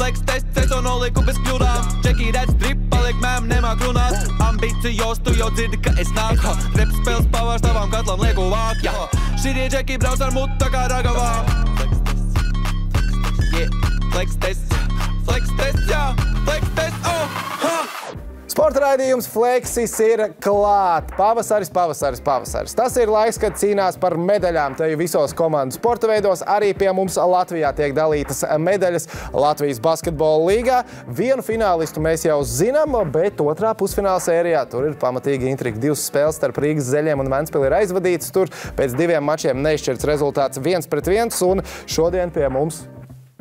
flex test, es to noliku bez kļūdām. Čeki redz drip, paliek mēm, nemāk runāt. Ambicijos, tu jau dzirdi, ka es nāku. Rep spēles pavārs tavam katlam lieku vāk, jā. Šitie čeki brauc ar mutu tā kā ragavām. Flex test, jā, flex test, oh, ha! Sporta raidījums Flexis ir klāt. Pavasaris. Tas ir laiks, kad cīnās par medaļām. Te visos komandu sporta veidos arī pie mums Latvijā tiek dalītas medaļas Latvijas basketbola līgā. Vienu finālistu mēs jau zinām, bet otrā pusfināla sērijā tur ir pamatīgi intriga. 2 spēles starp Rīgas Zeļiem un Ventspili ir aizvadītas. Tur pēc 2 mačiem neizšķirts rezultāts 1-1, un šodien pie mums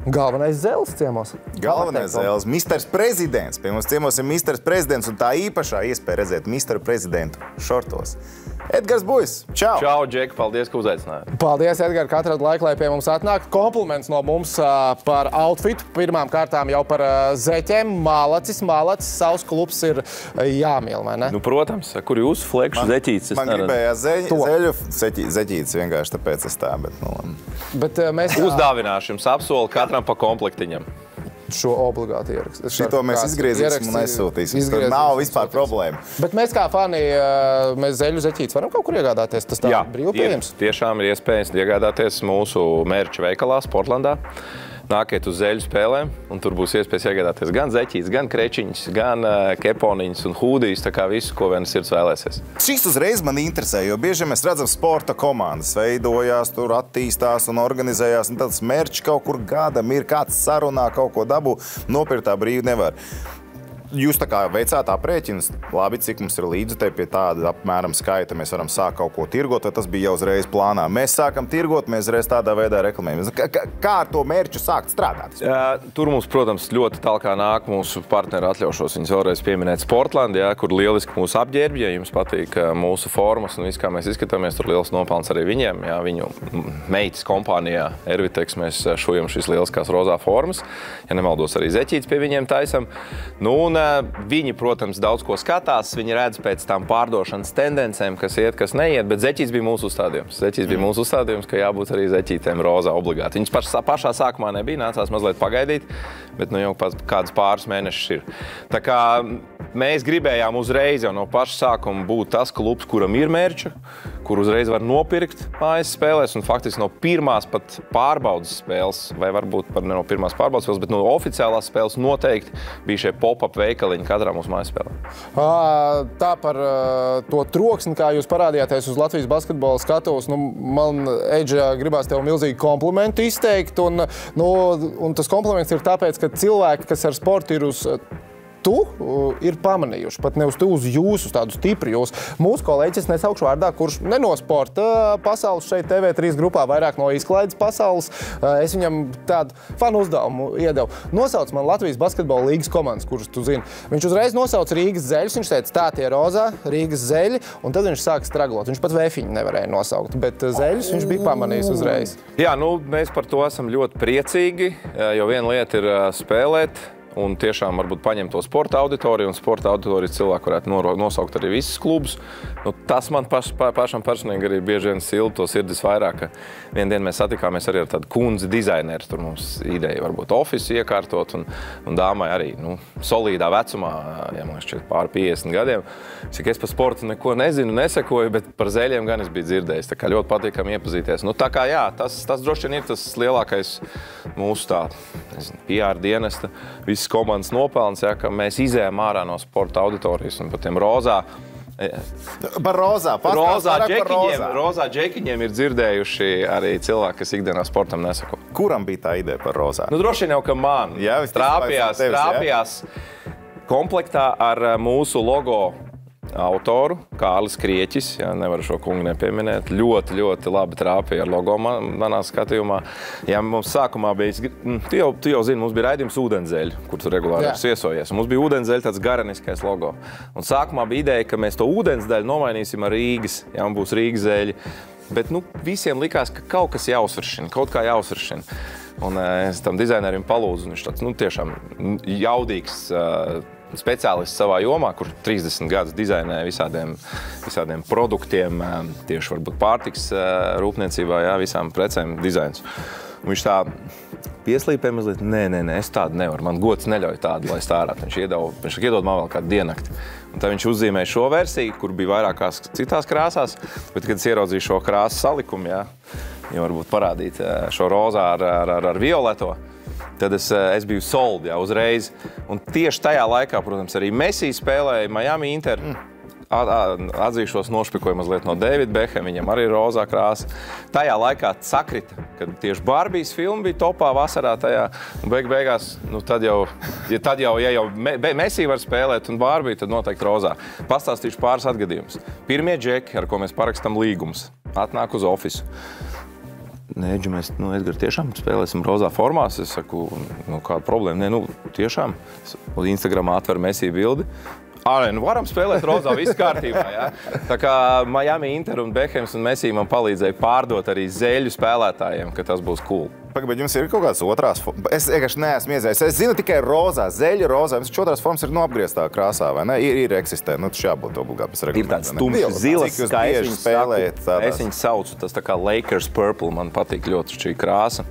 galvenais Zēles ciemos. Galvenais Zēles, Misters Prezidents. Pie mums ciemos ir Misters Prezidents un tā īpašā iespēja redzēt Misteru Prezidentu šortos. Edgars Bujs, čau! Čau, Džeki, paldies, ka uzaicinājāt. Paldies, Edgar, ka atrad laiku, lai pie mums atnāk. Kompliments no mums par outfitu. Pirmām kārtām jau par zeķiem. Malacis, savs klubs ir jāmīl, vai ne? Nu, protams, kur jūsu flekšu zeķītes? Man gribējās zeļu zeķītes vienkārši, tāpēc es tā, bet nu... Bet mēs... Uzdāvināšu jums apsolu katram pa komplektiņam. Šo obligāti ierakstu. Šito mēs izgriezīsim un aizsūtīsim. Tur nav vispār problēma. Bet mēs kā fani, mēs zeļu zeķītes varam kaut kur iegādāties? Tas tā brīvi pieejams? Jā, tiešām ir iespējams iegādāties mūsu mērču veikalā Sportlandā. Nākiet uz zeļu spēlēm, un tur būs iespējas iegādāties gan zeķītes, gan krečiņas, gan keponiņas un hūdijas, tā kā visu, ko viens sirds vēlēsies. Šis uzreiz man interesē, jo bieži mēs redzam sporta komandas veidojās, tur attīstās un organizējās, un tāds mērķis kaut kur gadam ir, kāds sarunā kaut ko dabū, nopirktā brīvi nevar. Jūs tā kā veicāt aprēķinus, labi, cik mums ir līdzi te pie tāda apmēram skaita, mēs varam sākt kaut ko tirgot, vai tas bija jau uzreiz plānā? Mēs sākam tirgot, mēs uzreiz tādā veidā reklamējam. Kā ar to mērķu sākt strādāt? Tur mums, protams, ļoti tālāk nāk mūsu partneri, atļaušos viņus vēlreiz pieminēt Sportland, kur lieliski mūsu apģērbi, ja jums patīk mūsu formas un viss, kā mēs izskatāmies, tur liels nopelns arī viņiem, viņu meitas kompānijā Ervitex mēs šojam šīs lieliskās rozā formas, ja nemaldos arī zeķītes pie viņiem taisam. Nu, un viņi, protams, daudz ko skatās, viņi redz pēc tām pārdošanas tendencēm, kas iet, kas neiet, bet zeķītes bija mūsu uzstādījums. Zeķītes bija mūsu uzstādījums, ka jābūt arī zeķītēm rozā obligāti. Viņas pašā sākumā nebija, nācās mazliet pagaidīt, bet nu jau kādas pāris mēnešus ir. Tā kā mēs gribējām uzreiz jau no paša sākuma būt tas klubs, kuram ir mērča, kur uzreiz var nopirkt mājas spēlēs, un faktiski no pirmās pat pārbaudas spēles, vai varbūt par ne no pirmās pārbaudas spēles, bet no oficiālās spēles noteikti bija šie pop-up veikaliņi katrā mūsu mājas spēlē. Tā par to troksni, kā jūs parādījāties uz Latvijas basketbola skatuves, nu, man, Eidža, gribās tev milzīgi komplimentu izteikt, un tas kompliments ir tāpēc, ka cilvēki, kas ar sportu ir uz ir pamanījuši, pat ne uz tu, uz jūsu, tādu stipri jūs. Mūsu kolēģis, es nesaukšu vārdā, kurš ne no sporta pasaules šeit TV3 grupā, vairāk no izklaides pasaules, es viņam tādu fanu uzdevumu iedevu. Nosauc man Latvijas basketbola līgas komandas, kuras tu zini. Viņš uzreiz nosauc Rīgas Zeļus, viņš teica, tā tie rozā, Rīgas Zeļi, un tad viņš sāka straglot. Viņš pat Vēfiņu nevarēja nosaukt, bet Zeļus viņš bija pamanījis uzreiz. Jā, nu, mēs par to esam ļoti priecīgi, jo viena lieta ir spēlēt, un tiešām varbūt paņemt to sporta auditoriju, un sporta auditorijas cilvēku varētu nosaukt arī visus klubus. Nu, tas man pašam personīgi arī bieži vien silda to sirdis vairāk, ka vienu dienu mēs satikāmies arī ar tādu kundzi dizaineru. Tur mums ideja varbūt ofisu iekārtot, un dāmai arī solīdā vecumā, ja man šķiet pāri 50 gadiem. Cik es par sportu neko nezinu, nesekoju, bet par zeļiem gan es biju dzirdējis. Tā kā ļoti patīkami iepazīties. Nu, tā kā jā, tas droši vien ir tas lielākais mūsu tā, PR dienesta, visas komandas nopelns, ka mēs izējām ārā no sporta auditorijas un par tiem rozā. Par rozā, rozā džekiņiem ir dzirdējuši arī cilvēki, kas ikdienā sportam nesako. Kuram bija tā ideja par rozā? Nu, droši vien jau, ka man trāpījās komplektā ar mūsu logo autoru, Kārlis Krieķis, nevaru šo kungu nepieminēt, ļoti labi trāpīja ar logo manā skatījumā. Ja mums sākumā bija, tu jau zini, mums bija raidījums Ūdenzeļi, kur tu regulāri viesojies. Mums bija Ūdenzeļi tāds garaniskais logo. Un sākumā bija ideja, ka mēs to ūdensdaļu nomainīsim ar Rīgas, un būs Rīgas zeļi. Bet visiem likās, ka kaut kas jāuzsveršina, kaut kā jāuzsveršina. Un es tam dizainerim palūdzu, un viņš tāds, tiešām jaudīgs speciālists savā jomā, kur 30 gadus dizainē visādiem produktiem, tieši varbūt pārtiks rūpniecībā, visām precēm dizains. Viņš tā pieslīpē mazliet, nē, es tādu nevaru, man gods neļauj tādu, lai stārāt. Viņš iedod man vēl kādu diennakti. Un tad viņš uzzīmēja šo versiju, kur bija vairākās citās krāsās, bet, kad es ieraudzīju šo krāsu salikumu, ja varbūt parādīt šo rozā ar violeto, tad es biju sold, uzreiz. Un tieši tajā laikā, protams, arī Messi spēlēja Miami Inter. Atzīšos, nošpikoju mazliet no Davida Beckhama, viņam arī ir rozā krāsa. Tajā laikā sakrita, kad tieši Barbijas filma bija topā vasarā tajā, un beigās, ja jau Messi var spēlēt un Barbija, tad noteikti rozā. Pastāstīšu pāris atgadījumus. Pirmie džeki, ar ko mēs parakstam līgumus, atnāk uz ofisu. Nē, mēs, Edgar, tiešām spēlēsim rozā formās. Es saku, kāda problēma? Nē, tiešām. Uz Instagramā atver Messi bildi. Varam spēlēt rozā, viss kārtībā, jā. Tā kā Miami Inter un Beckhams un Messi man palīdzēja pārdot arī zeļu spēlētājiem, ka tas būs cool. Bet jums ir kaut kādas otrās formas? Es vienkārši neesmu iedzējis. Es zinu tikai rozā, zeļa rozā. Mums otrās formas ir apgrieztā krāsā, vai ne? Ir eksistē. Tas jābūt obligāti. Ir tāds tumšs zilas, kā es viņu saucu. Tas tā kā Lakers Purple. Man patīk ļoti šī krāsa.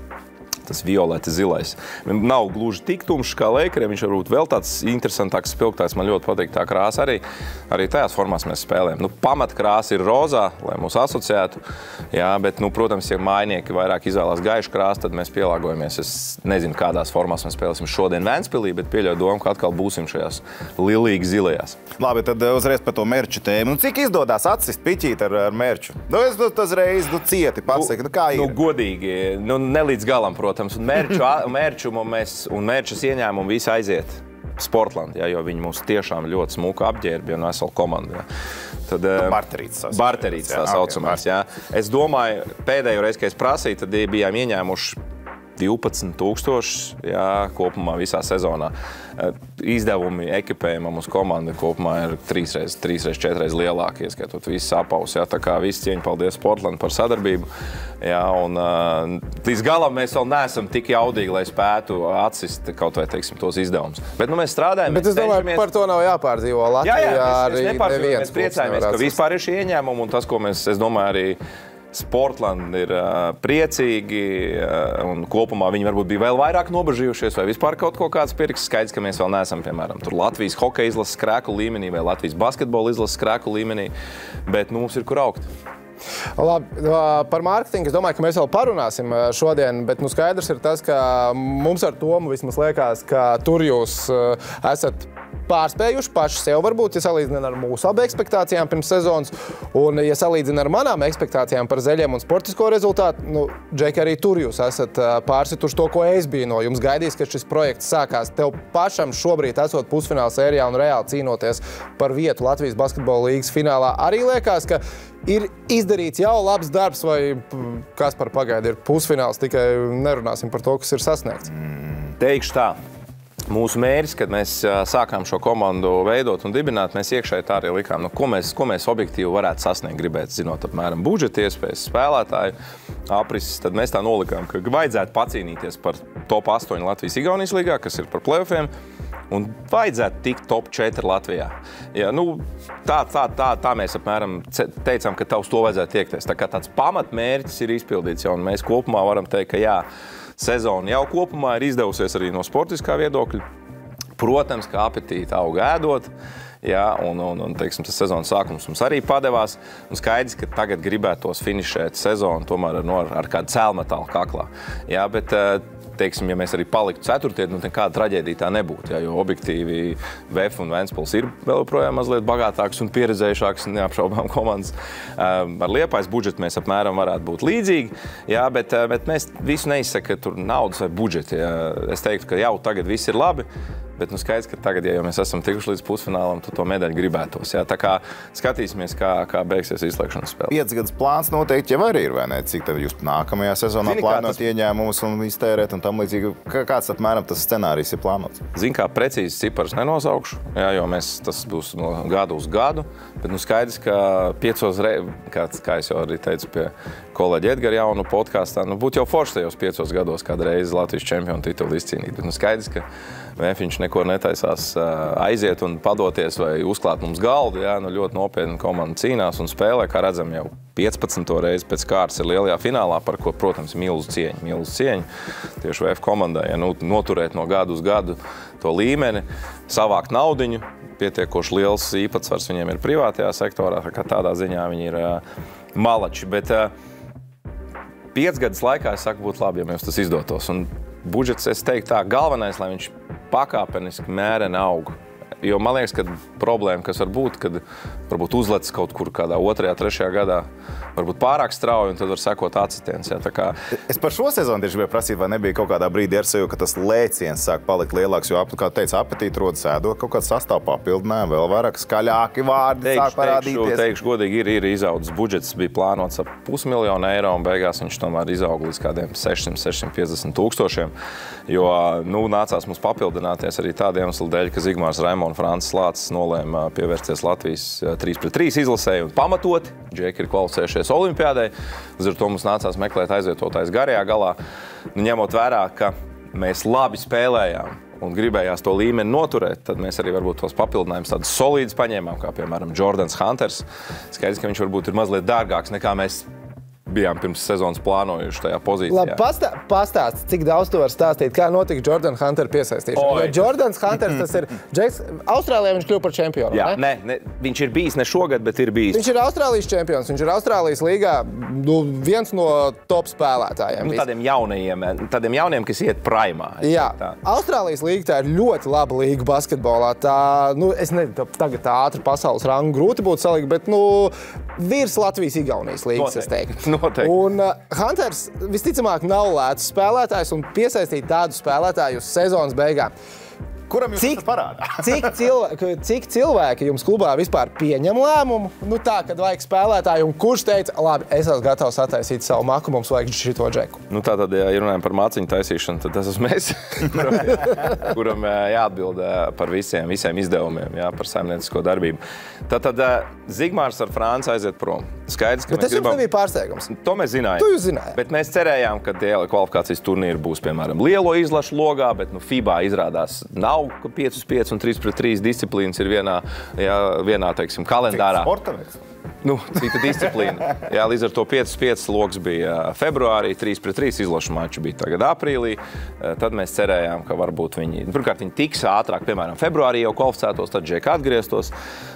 Tas violeti zilais. Nav gluži tik tumšs kā Lakeriem, viņš varbūt vēl tāds interesantāks spilgtājs. Man ļoti patīk tā krāsa arī. Arī tajās formās mēs spēlējam. Pamatkrāsa ir rozā, lai mūs asociētu. Jā, bet, protams, ja mājnieki vairāk izvēlās gaišu krāsu, tad mēs pielāgojamies. Es nezinu, kādās formās mēs spēlēsim šodien Ventspilī, bet pieļauju domu, ka atkal būsim šajās lilīgi zilajās. Labi, tad uzreiz par to merču tēmu. Cik izdodās atsist piķīt ar merču? Es uzreiz cieti pasaka, kā ir? Godīgi, ne līdz galam, protams. Un merčas ieņēmumu visi aiziet Sportland, jo viņi mums tiešām ļoti smuka apģērbi un veselu komandu. Tad, barterīts tā saucamās. Es domāju, pēdējo reizi, kad es prasīju, tad bijām ieņēmuši 12,000 kopumā visā sezonā. Izdevumi ekipējumam uz komandu kopumā ir 3-4 lielāki, ieskaitot visus apaus. Tā kā visi cieņi, paldies Sportland par sadarbību. Un līdz galam mēs vēl neesam tik jaudīgi, lai spētu atsist kaut vai, tos izdevumus. Bet mēs strādājam. Bet es domāju, par to nav jāpārdzīvo Latvijā. Mēs priecājamies, ka vispār ir šī ieņēmuma un tas, ko mēs, es domāju, arī Sportland ir priecīgi un kopumā viņi varbūt bija vēl vairāk nobažījušies vai vispār kaut ko kāds pirks. Skaidrs, ka mēs vēl neesam, piemēram, tur Latvijas hokeja izlases skrēku līmenī vai Latvijas basketbola izlases skrēku līmenī, bet mums ir kur augt. Labi, par mārketingu es domāju, ka mēs vēl parunāsim šodien, bet skaidrs ir tas, ka mums ar Tomu vismaz liekas, ka tur jūs esat pārspējuši paši sev varbūt, ja salīdzina ar mūsu abu ekspektācijām pirms sezonas, un ja salīdzina ar manām ekspektācijām par zeļiem un sportisko rezultātu, Džeki, arī tur jūs esat pārsituši to, ko es biju no jums gaidījis, ka šis projekts sākās. Tev pašam šobrīd esot pusfināla sērijā un reāli cīnoties par vietu Latvijas basketbola līgas finālā, arī liekas, ka ir izdarīts jau labs darbs, vai kas par pagaidu ir pusfināls, tikai nerunāsim par to, kas ir sasniegts. Teikšu tā. Mūsu mērķis, kad mēs sākām šo komandu veidot un dibināt, mēs iekšēji tā arī likām, ko mēs objektīvi varētu sasniegt, gribēt, zinot apmēram budžeta iespējas, spēlētāju aprises, tad mēs tā nolikām, ka vajadzētu pacīnīties par top 8 Latvijas-Igaunijas līgā, kas ir par play-offiem, un vajadzētu tikt top 4 Latvijā. Tā mēs apmēram teicām, ka uz to vajadzētu tiekties. Tā kā tāds pamatmērķis ir izpildīts, un mēs kopumā varam teikt, ka jā, sezona jau kopumā ir izdevusies arī no sportiskā viedokļa. Protams, ka apetīti aug ēdot, un teiksim, tas sezonas sākums mums arī padevās. Un skaidrs, ka tagad gribētos finišēt sezonu tomēr ar kādu cēlmetālu kaklā. Bet teiksim, ja mēs arī paliktu 4. Nekāda traģēdija tā nebūtu, jo objektīvi VF un Ventspils ir vēl projām mazliet bagātāks un pieredzējušāks, neapšaubām komandas. Ar Liepājas budžetu mēs apmēram varētu būt līdzīgi, bet mēs visu neizsaka, ka tur naudas vai budžeti. Es teiktu, ka jau tagad viss ir labi, bet skaidrs, ka tagad, ja mēs esam tikuši līdz pusfinālam, tad to medaļu gribētos. Tā kā skatīsimies, kā beigsies izslēgšanas spēle. 5 gadus plāns noteikti jau arī ir, vai ne? Cik tad jūs nākamajā sezonā plānot ieņēmumus un iztērēt un tam līdzīgi? Kāds apmēram tas scenārijs ir plānots? Zin kā precīzi cipars nenosaukšu, jo tas būs no gadu uz gadu, bet skaidrs, ka 5 kā es jau arī teicu pie kolēģa Edgara jaunu podkāstā, būtu jau forši tajos 5 gados kādreiz Latvijas čempionu titulu izcīnīt, bet skaidrs, ka VF viņš neko netaisās aiziet un padoties vai uzklāt mums galdu. Jā, nu ļoti nopietni komanda cīnās un spēlē, kā redzam, jau 15. reizi pēc kārtas ir lielajā finālā, par ko, protams, milzu cieņu. Tieši VF komandai, ja noturēt no gadu uz gadu to līmeni, savākt naudiņu, pietiekoši liels īpatsvars viņiem ir privātajā sektorā, tā kā tādā ziņā viņi ir malači. Bet 5 gadus laikā, es saku, būtu labi, ja mums tas izdotos. Un budžets, es teiktu tā, galvenais, lai viņš pakāpeniski mēreni aug. Jo man liekas, ka problēma, kas var būt, kad varbūt uzlecis kaut kur kādā 2., 3. gadā, varbūt pārāk strauji, un tad var sekot atsitiens. Jā, tā kā... Es par šo sezonu tieši gribēju prasīt, vai nebija kaut kādā brīdī ar sevi, ka tas lēciens sāk palikt lielāks, jo, kā teica, apetīti rodas ēdot, kaut kāds sastāv papildinājumu, vēl vairāk skaļāki vārdi sāk parādīties. Teikšu godīgi, ir izaudzis budžets, bija plānots ap 500 000 eiro, un beigās viņš tomēr izauga līdz kādiem 600–650 tūkstošiem, jo, nācās mums papildināties arī tādiem iemeslu dēļ, ka Zigmārs Raimo un Francis Lācis nolēma pievērsties Latvijas 3-3 izlasēju un pamatot. Džeki ir kvalificējušies olimpiādai. Līdz ar to mums nācās meklēt aizvietotājs garajā galā. Ņemot vērā, ka mēs labi spēlējām un gribējās to līmeni noturēt, tad mēs arī varbūt tos papildinājumus tādus solīdus paņēmām, kā piemēram Jordans Hunters. Skaidrs, ka viņš varbūt ir mazliet dārgāks nekā mēs bijām pirms sezonas plānojuši tajā pozīcijā. Labi, pastāst, cik daudz tu var stāstīt, kā notika Jordan Hunter piesaistīšana. Jo Jordans Hunters, tas ir Džeks, Austrālijā viņš kļuva par čempionu, jā, ne? Viņš ir bijis ne šogad, bet ir bijis. Viņš ir Austrālijas čempions, viņš ir Austrālijas līgā viens no top spēlētājiem. Tādiem jauniem, kas iet primā. Jā, Austrālijas līga tā ir ļoti laba līga basketbolā. Tā, es nezinu, tagad tā ātri pasaules rangu grūti būtu salikt, bet, virs Latvijas-Igaunijas līgas, es teiktu. Noteikti. Un Hunters visticamāk nav lēts spēlētājs un piesaistīt tādu spēlētāju uz sezonas beigām. Kuram jūs esat parādā? Cik cilvēki jums klubā vispār pieņem lēmumu? Tā, kad vajag spēlētāju, un kurš teica, labi, es esmu gatavs attaisīt savu maku, mums vajag šito Džeku. Tātad, ja runājam par māciņu taisīšanu, tad tas esmu mēs, kuram jāatbild par visiem izdevumiem, jā, par saimniecisko darbību. Tātad Zigmārs ar Franci aiziet prom. Skaidrs, ka bet tas jums nebija pārsteigums. To mēs zinājām. To jūs zinājāt. Bet mēs cerējām, ka tie kvalifikācijas turnīri būs, piemēram, lielo izlašu logā, bet FIBA izrādās nav, ka 5-5 un 3-3 disciplīnas ir vienā teiksim, kalendārā. Sporta veids? Cita disciplīna. Jā, līdz ar to 5-5 loks bija februārī, 3-3 izlašu mači bija tagad aprīlī. Tad mēs cerējām, ka varbūt pirmkārt viņi tiks ātrāk, piemēram, februārī jau kvalificētos, tad Džeki atgrieztos.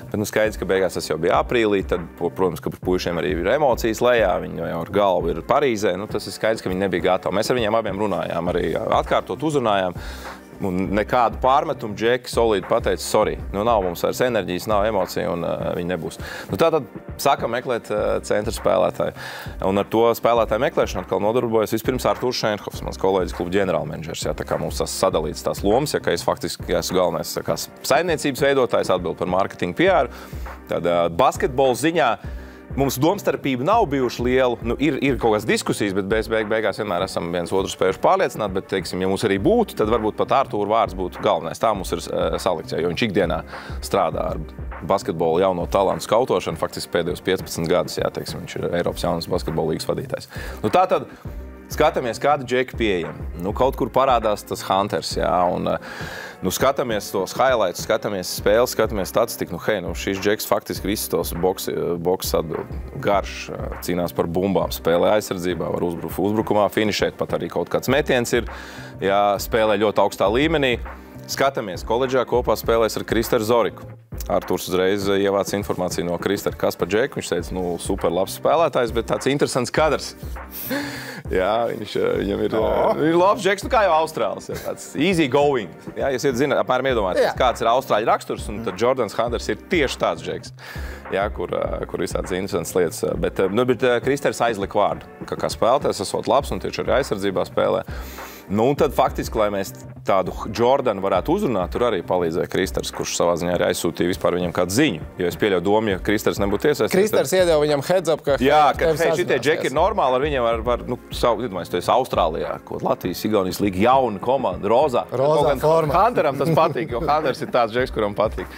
Bet skaidrs, ka beigās tas jau bija aprīlī, tad, protams, ka puišiem arī ir emocijas lejā, viņi jau ar galvu ir Parīzē. Tas ir skaidrs, ka viņi nebija gatavi. Mēs ar viņiem abiem runājām, arī atkārtot uzrunājām. Un nekādu pārmetumu Džeki solīdi pateica, sorry, nav mums vairs enerģijas, nav emociju un viņi nebūs. Tātad sākam meklēt centra spēlētāju. Un ar to spēlētāju meklēšanu atkal nodarbojas vispirms Artūrs Šenhofs, mans kolēģis klubu ģenerālmenedžers. Tā kā mums tas sadalīts tās lomas, ka es faktiski esmu galvenais saimniecības veidotājs, atbild par marketingu PR. Tad basketbola ziņā mums domstarpība nav bijuši liela. Ir kaut kādas diskusijas, bet beigās vienmēr esam viens otru spējuši pārliecināt, bet, teiksim, ja mums arī būtu, tad varbūt pat Artūra vārds būtu galvenais. Tā mums ir salikts, jo viņš ikdienā strādā ar basketbolu jauno talantu skautošanu, faktiski pēdējos 15 gadus, teiksim, viņš ir Eiropas jaunas basketbola līgas vadītājs. Tātad skatāmies, kādi Džeki pieejami. Kaut kur parādās tas Hunters, un skatāmies tos highlights, skatāmies spēles, skatāmies statistiku. Šis Džeks faktiski visus tos boks atbild. Garš, cīnās par bumbām, spēlē aizsardzībā, var uzbrukumā finišēt, pat arī kaut kāds metiens ir, spēlē ļoti augstā līmenī. Skatāmies, koledžā kopā spēlēs ar Kristaru Zoriku. Artūrs uzreiz ievāc informāciju no Kristara par Džeku. Viņš teica, super labs spēlētājs, bet tāds interesants kadrs. Jā, viņam ir labs Džeks, kā jau Austrālis. Tāds easy going. Jā, jūs zināt, apmēram iedomāties, kāds ir Austrāļu raksturs, un tad Jordans Hunters ir tieši tāds Džeks. Jā, kur visādas interesantas lietas. Bet Kristers aizlika vārdu, kā spēlētājs esot labs un tieši arī aizsardzībā spēlē. Un tad faktiski, lai mēs tādu Jordanu varētu uzrunāt, tur arī palīdzēja Kristers, kurš savā ziņā arī aizsūtīja vispār viņam kādu ziņu. Jo es pieļauju domu, ja Kristers nebūtu iesaistīts. Kristers iedeva viņam heads up, ka šitie Džeki ir normāli, ar viņiem var iedomājies, tu esi Austrālijā, ko Latvijas, Igaunijas līga jauna komanda, rozā forma. Hunteram tas patīk, jo Hunters ir tāds Džeks, kuram patīk.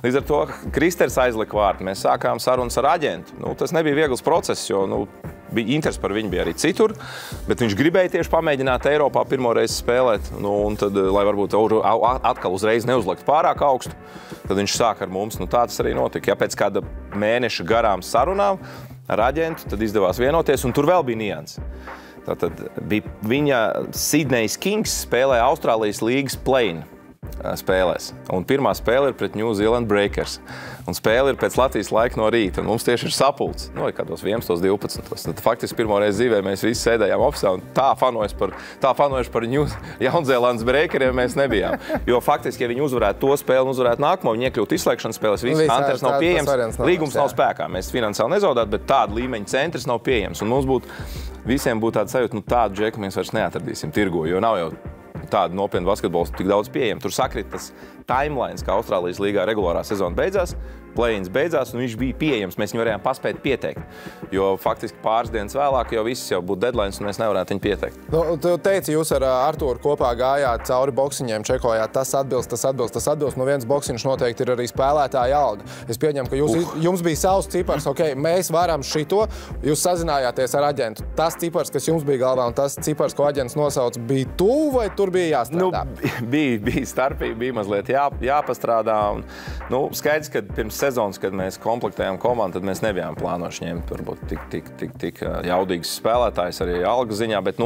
Līdz ar to Kristers aizlika vārdu. Mēs sākām sarunas ar aģentu. Tas nebija viegls process, jo bija interesi par viņu bija arī citur, bet viņš gribēja tieši pamēģināt Eiropā pirmo reizi spēlēt, un tad, lai varbūt atkal uzreiz neuzlikt pārāk augstu, tad viņš sāk ar mums. Tā tas arī notika. Ja pēc kāda mēneša garām sarunām ar aģentu, tad izdevās vienoties, un tur vēl bija nianses. Tātad bija viņa Sydney's Kings spēlēja Austrālijas līgas play-in spēlēs. Un pirmā spēle ir pret New Zealand Breakers. Un spēle ir pēc Latvijas laika no rīta. Un mums tieši ir sapulcs. Kādos 11, 12. Tad faktiski pirmo reizi dzīvē mēs visi sēdējām ofisā un tā fanojuši par Jaunzēlandes Breakeriem mēs nebijām. Jo faktiski, ja viņi uzvarētu to spēli un uzvarētu nākamo, viņi iekļūt izslēgšanas spēles, visi Hunters nav pieejams, līgums nav spēkā. Mēs finansiāli nezaudētu, bet tāda līmeņa centrs nav pieejams. Un mums visiem būtu tāda sajūta, tādu džeku mēs vairs neatradīsim tirgu, jo nav jau tādu nopietnu basketbolu tik daudz pieejam. Tur sakrit tas timelines, kā Austrālijas līgā regulārā sezona beidzās, play-ins beidzās, un viņš bija pieejams. Mēs viņu varējām paspēt pieteikt, jo faktiski pāris dienas vēlāk jau viss jau būtu deadlines, un mēs nevarētu viņu pieteikt. Tu teici, jūs ar Artūru kopā gājāt cauri boksiņiem, čekojāt, tas atbilst. No viens boksiņš noteikti ir arī spēlētāja alga. Es pieņemu, ka jums bija savs cipars, mēs varam šito, jūs sazinājāties ar aģentu. Tas cipars, kas jums bija galvā, un tas cipars, ko aģents nosauc, bija tuvu, vai tur bija jāstrādā? Bija starpība, bija mazliet jāpastrādā. Un, skaidrs, ka pirms sezonas, kad mēs komplektējām komandu, tad mēs nebijām plānojuši ņemt varbūt tik jaudīgas spēlētājs arī algas ziņā, bet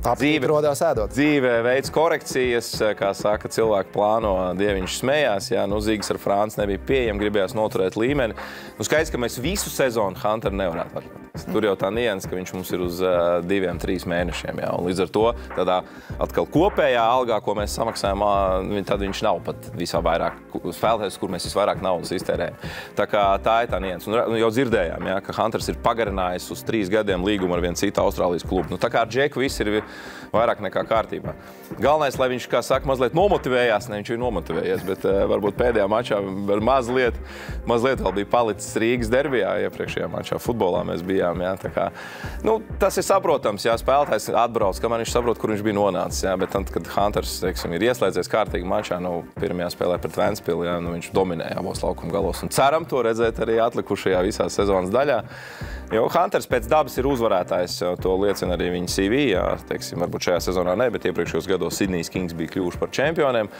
dzīve veids korekcijas, kā saka, cilvēki plāno, dieviņš smējās, Zīgas ar Franci nebija pieejama, gribējās noturēt līmeni. Skaidrs, ka mēs visu sezonu Hunteru nevarētu atļaut. Tur jau tā nianses, ka viņš mums ir uz 2-3 mēnešiem. Un līdz ar to tādā atkal kopējā algā, ko mēs samaksājam, tad viņš nav pat visā vairāk spēlētājs, kur mēs visvairāk naudas iztērējam. Tā ir tā nianses. Un jau dzirdējām, ka Hunters ir pagarinājis uz 3 gadiem līgumu ar vienu citu Austrālijas klubu. Tā kā ar Džeku viss ir vairāk nekā kārtībā. Galvenais, lai viņš, kā saka, mazliet nomotivējās, ne viņš ir nomotivējies, bet varbūt pēdējā mačā mazliet vēl bija palicis Rīgas derbijā, iepriekšējā mačā futbolā mēs bijām. Tas ir saprotams, spēlētājs atbrauc, kamēr viņš saprot, kur viņš bija nonācis. Bet tad, kad Hunters, ir ieslēdzies kārtīgi mačā, pirmajā spēlē pret Ventspili, viņš dominēja abos laukuma galos. Un ceram to redzēt arī atlikušajā visā sezonas daļā. Jo Hunters pēc dabas ir uzvarētājs, to liecina arī viņa CV. Varbūt šajā sezonā ne, bet iepriekšējos gados Sydney's Kings bija kļuvuši par čempioniem.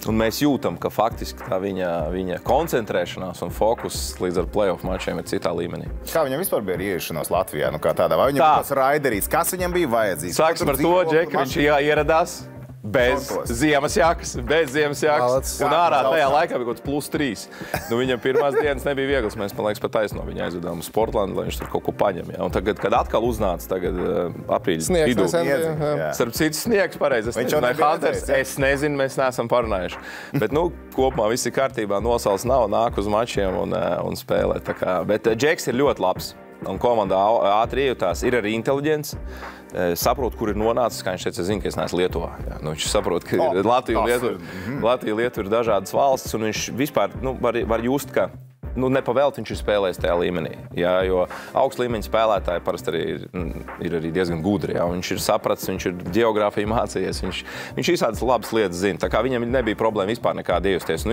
Un mēs jūtam, ka faktiski tā viņa koncentrēšanās un fokus līdz ar playoff mačiem ir citā līmenī. Kā viņam vispār bija ieiešanās Latvijā? Kā tādā? Vai viņam bija tas raiderīts? Kas viņam bija vajadzīgs? Sāksim ar to, Džek, viņš ieradās bez ziemas jakas. Un ārā tajā laikā bija kaut kāds +3. Viņam pirmās dienas nebija vieglas. Mēs, man liekas, pat taisno viņu aizvedām uz Portlandu, lai viņš tur kaut ko paņem. Un tagad, kad atkal uznāca aprīļa vidū. Starp citu sniegs, pareizi. Es nezinu, mēs neesam parunājuši. Bet, kopumā viss ir kārtībā, nosals nav, nāk uz mačiem un spēlē. Bet Džeks ir ļoti labs. Un komandā ātri iejutās, ir arī inteliģents. Saprot, kur ir nonācis, kā viņš teica, es zinu, ka es neesmu Lietuvā. Viņš saprot, ka Latvija un Lietuva ir dažādas valstis, un viņš vispār var just, ka nepavēlt viņš ir spēlējis tajā līmenī. Jo augsts līmeņa spēlētāji parasti arī ir arī diezgan gudri. Viņš ir sapratis, viņš ir geogrāfiju mācījies, viņš visādas labas lietas zina. Tā kā viņam nebija problēma vispār nekāda iejusties.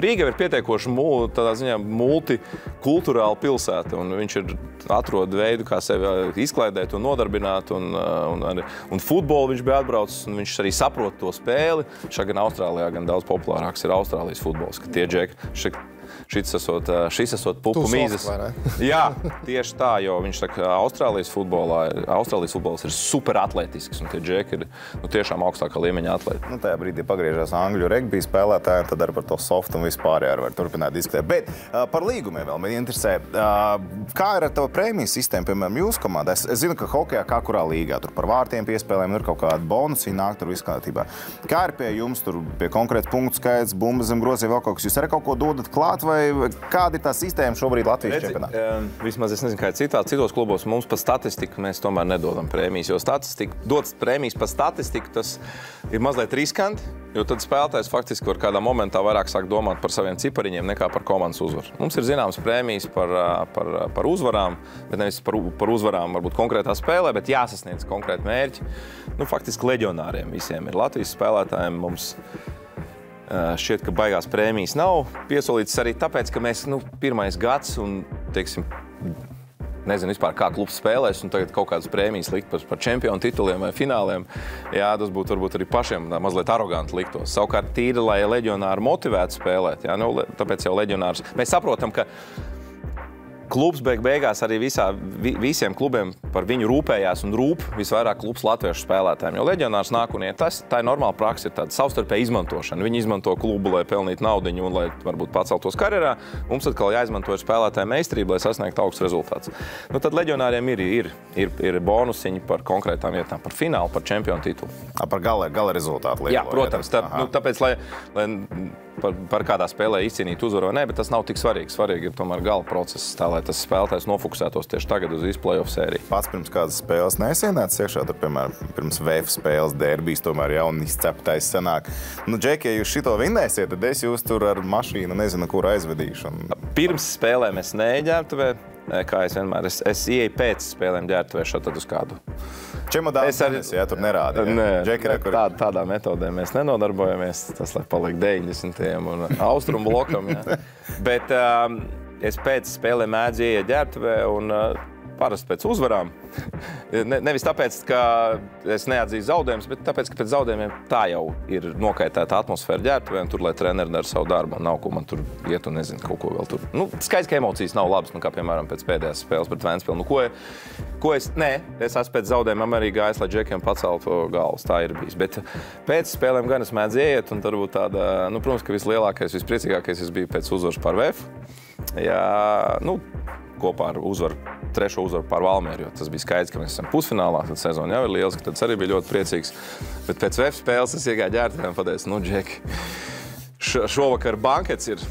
Rīga ir pietiekoši tādā ziņā multikulturāla pilsēta, un viņš atrod veidu, kā sevi izklaidēt un nodarbināt, un futbolu viņš bija atbraucis, un viņš arī saprot to spēli. Šā gan Austrālijā, gan daudz populārāks ir Austrālijas futbols, ka tie džeki, šis esot pupu mīzes. Jā, tieši tā, jo viņš saka, Austrālijas futbols ir super atletisks, un tie džeki ir tiešām augstākā līmeņa atlēti. Tajā brīdī pagriežās angļu regbija spēlētāji, tad arī par to soft un vispār var turpināt diskutēt. Bet par līgumiem vēl man interesē. Kā ir ar tavu prēmiju sistēmu, piemēram, jūsu komandā? Es zinu, ka hokejā kā kurā līgā, tur par vārtiem piespēlēm ir kaut kāda bonusi, nāk tur viss kārtībā. Kā ir pie jums, tur pie konkrēts punktu skaits, bumbas zem groziem, vēl kaut kas? Jūs arī kaut ko dodat klāt, vai kāda ir tā sistēma šobrīd Latvijas čempionātā? Vismaz es nezinu, kā ir citos klubos. Mums pa statistiku mēs tomēr nedodam prēmijas, jo dot prēmijas pa statistiku, tas ir mazliet riskanti, jo tad spēlētājs faktiski var kādā momentā vairāk sāk domāt par saviem cipariņiem nekā par komandas uzvaru. Mums ir zināmas prēmijas par uzvarām, bet nevis par uzvarām varbūt konkrētā spēlē, bet jāsasniedz konkrēti mērķi. Faktiski leģionāriem visiem ir Latvijas spēlētājiem. Mums šķiet, ka baigās prēmijas nav piesolītas arī tāpēc, ka mēs pirmais gads un, teiksim, nezinu vispār, kā klubs spēlēs, un tagad kaut kādas prēmijas likt par čempionu tituliem vai fināliem. Jā, tas būtu varbūt arī pašiem mazliet aroganti liktos. Savukārt tīri, lai leģionāri motivētu spēlēt, jā, nu, tāpēc jau leģionārs. Mēs saprotam, ka klubs beigās arī visiem klubiem par viņu rūpējās un rūp visvairāk klubs latviešu spēlētājiem. Jo leģionārs nāk un iet, tā ir normāla praksa, ir tāda savstarpēja izmantošana. Viņi izmanto klubu, lai pelnītu naudiņu un lai varbūt paceltos karjerā. Mums atkal jāizmanto spēlētāju meistarību, lai sasniegtu augsts rezultāts. Nu, tad leģionāriem ir bonusiņi par konkrētām vietām, par finālu, par čempionu titulu. Par gala rezultātu. Jā, protams. Tāpēc, lai par kādā spēlē izcīnīt uzvaru vai nē, bet tas nav tik svarīgi. Svarīgi ir tomēr gala process, tā, lai tas spēlētājs nofokusētos tieši tagad uz visu play-off sēriju. Pats pirms kādas spēles nesienāts iekšā, tad, piemēram, pirms VF spēles derbijas tomēr jauni izceptais sanāk. Nu, Džeki, ja jūs šito vinnēsiet, tad es jūs tur ar mašīnu nezinu, kur aizvedīšu. Pirms spēlēm es neģērbtuvē, kā es vienmēr, es ieeju pēc spēlēm ģērbtuvē šo tad uz kādu. Čemodāns jā, tur nerāda. Tādā metodē mēs nenodarbojamies, tas, lai paliek 90. un austrumu blokam. Jā. Bet es pēc spēlēm mēdzu ieiet ģērbtuvē un parasti pēc uzvarām. Nevis tāpēc, ka es neatzīstu zaudējumus, bet tāpēc, ka pēc zaudējumiem tā jau ir nokaitēta atmosfēra ģērbtuvē, un tur, lai treneri dara savu darbu, un nav ko man tur iet un nezinu kaut ko vēl tur. Nu, skaidrs, ka emocijas nav labas, kā piemēram pēc pēdējās spēles pret Ventspili. Nu, es esmu pēc zaudējumiem arī gājis, lai džekiem paceltu galvas. Tā ir bijis. Bet pēc spēlēm gan es mēdzu ieiet, un tad būtu tāda, nu, protams, ka vislielākais, vispriecīgākais es biju pēc uzvaras par VF. Jā, nu, kopā ar trešo uzvaru pār Valmieru, jo tas bija skaidrs, ka mēs esam pusfinālā, tad sezona jau ir liels, ka tad arī bija ļoti priecīgs. Bet pēc VF spēles es iegāju ģērbtuvē un pateicu, nu, Džeki, šovakar bankets ir.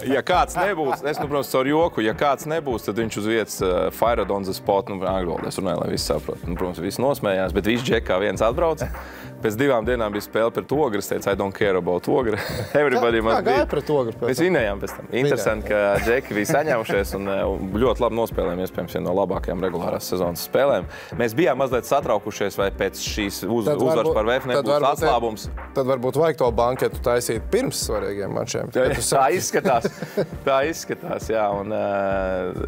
Ja kāds nebūs, protams, caur joku, ja kāds nebūs, tad viņš uz vietas fired on the spot, angļu valodā es runāju, lai visi saprot. Protams, visi nosmējās, bet visi Džeki kā viens atbrauc. Pēc 2 dienām bija spēle pret Ogri. Es teicu, I don't care about Ogri. Kā gāja pret Ogri? Mēs vinējām pēc tam. Interesanti, ka Džeki bija saņēmušies un ļoti labi nospēlējām, iespējams, viena no labākajām regulārās sezonas spēlēm. Mēs bijām mazliet satraukušies, vai pēc šīs uzvaras par VF nebūs atslābums. Tad varbūt vajag to banketu taisīt pirms svarīgiem mačiem. Tā izskatās, jā. Un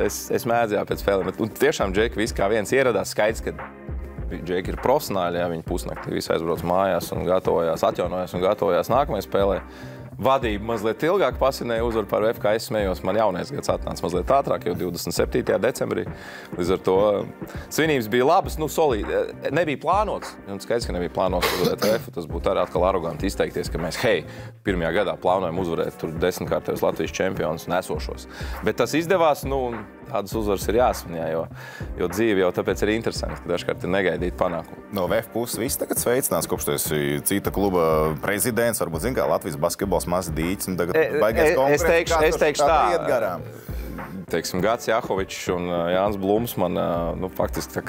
es mēdzu pēc spēlēm. Un tiešām Džeki viss kā viens ieradās skaidrs, ka Džeki ir profesionāļi, jā, viņi pusnaktī visi aizbrauc mājās un atjaunojās un gatavojās nākamajai spēlē. Vadība mazliet ilgāk pasinēja uzvaru par VF, kā es smējos. Man jaunais gads atnāca mazliet ātrāk, jau 27. decembrī. Līdz ar to svinības bija labas, solīdi. Nebija plānots. Un skaidrs, ka nebija plānots uzvarēt VF. Tas būtu arī atkal aroganti izteikties, ka mēs, pirmajā gadā plānojam uzvarēt tur 10-kārtējos Latvijas čempionus un esošos. Bet tas izdevās, tādas uzvaras ir jāsvin, jo dzīve jau tāpēc ir interesanti, ka dažkārt ir negaidīti panākumi. No VF puses viss tagad sveicinās, kopš tu esi cita kluba prezidents, varbūt zin kā Latvijas basketbols maz dīķis, un tagad baigies konkurence, es teikšu tā, iet garām. Teiksim, Gats Jahovičs un Jānis Blums man faktiski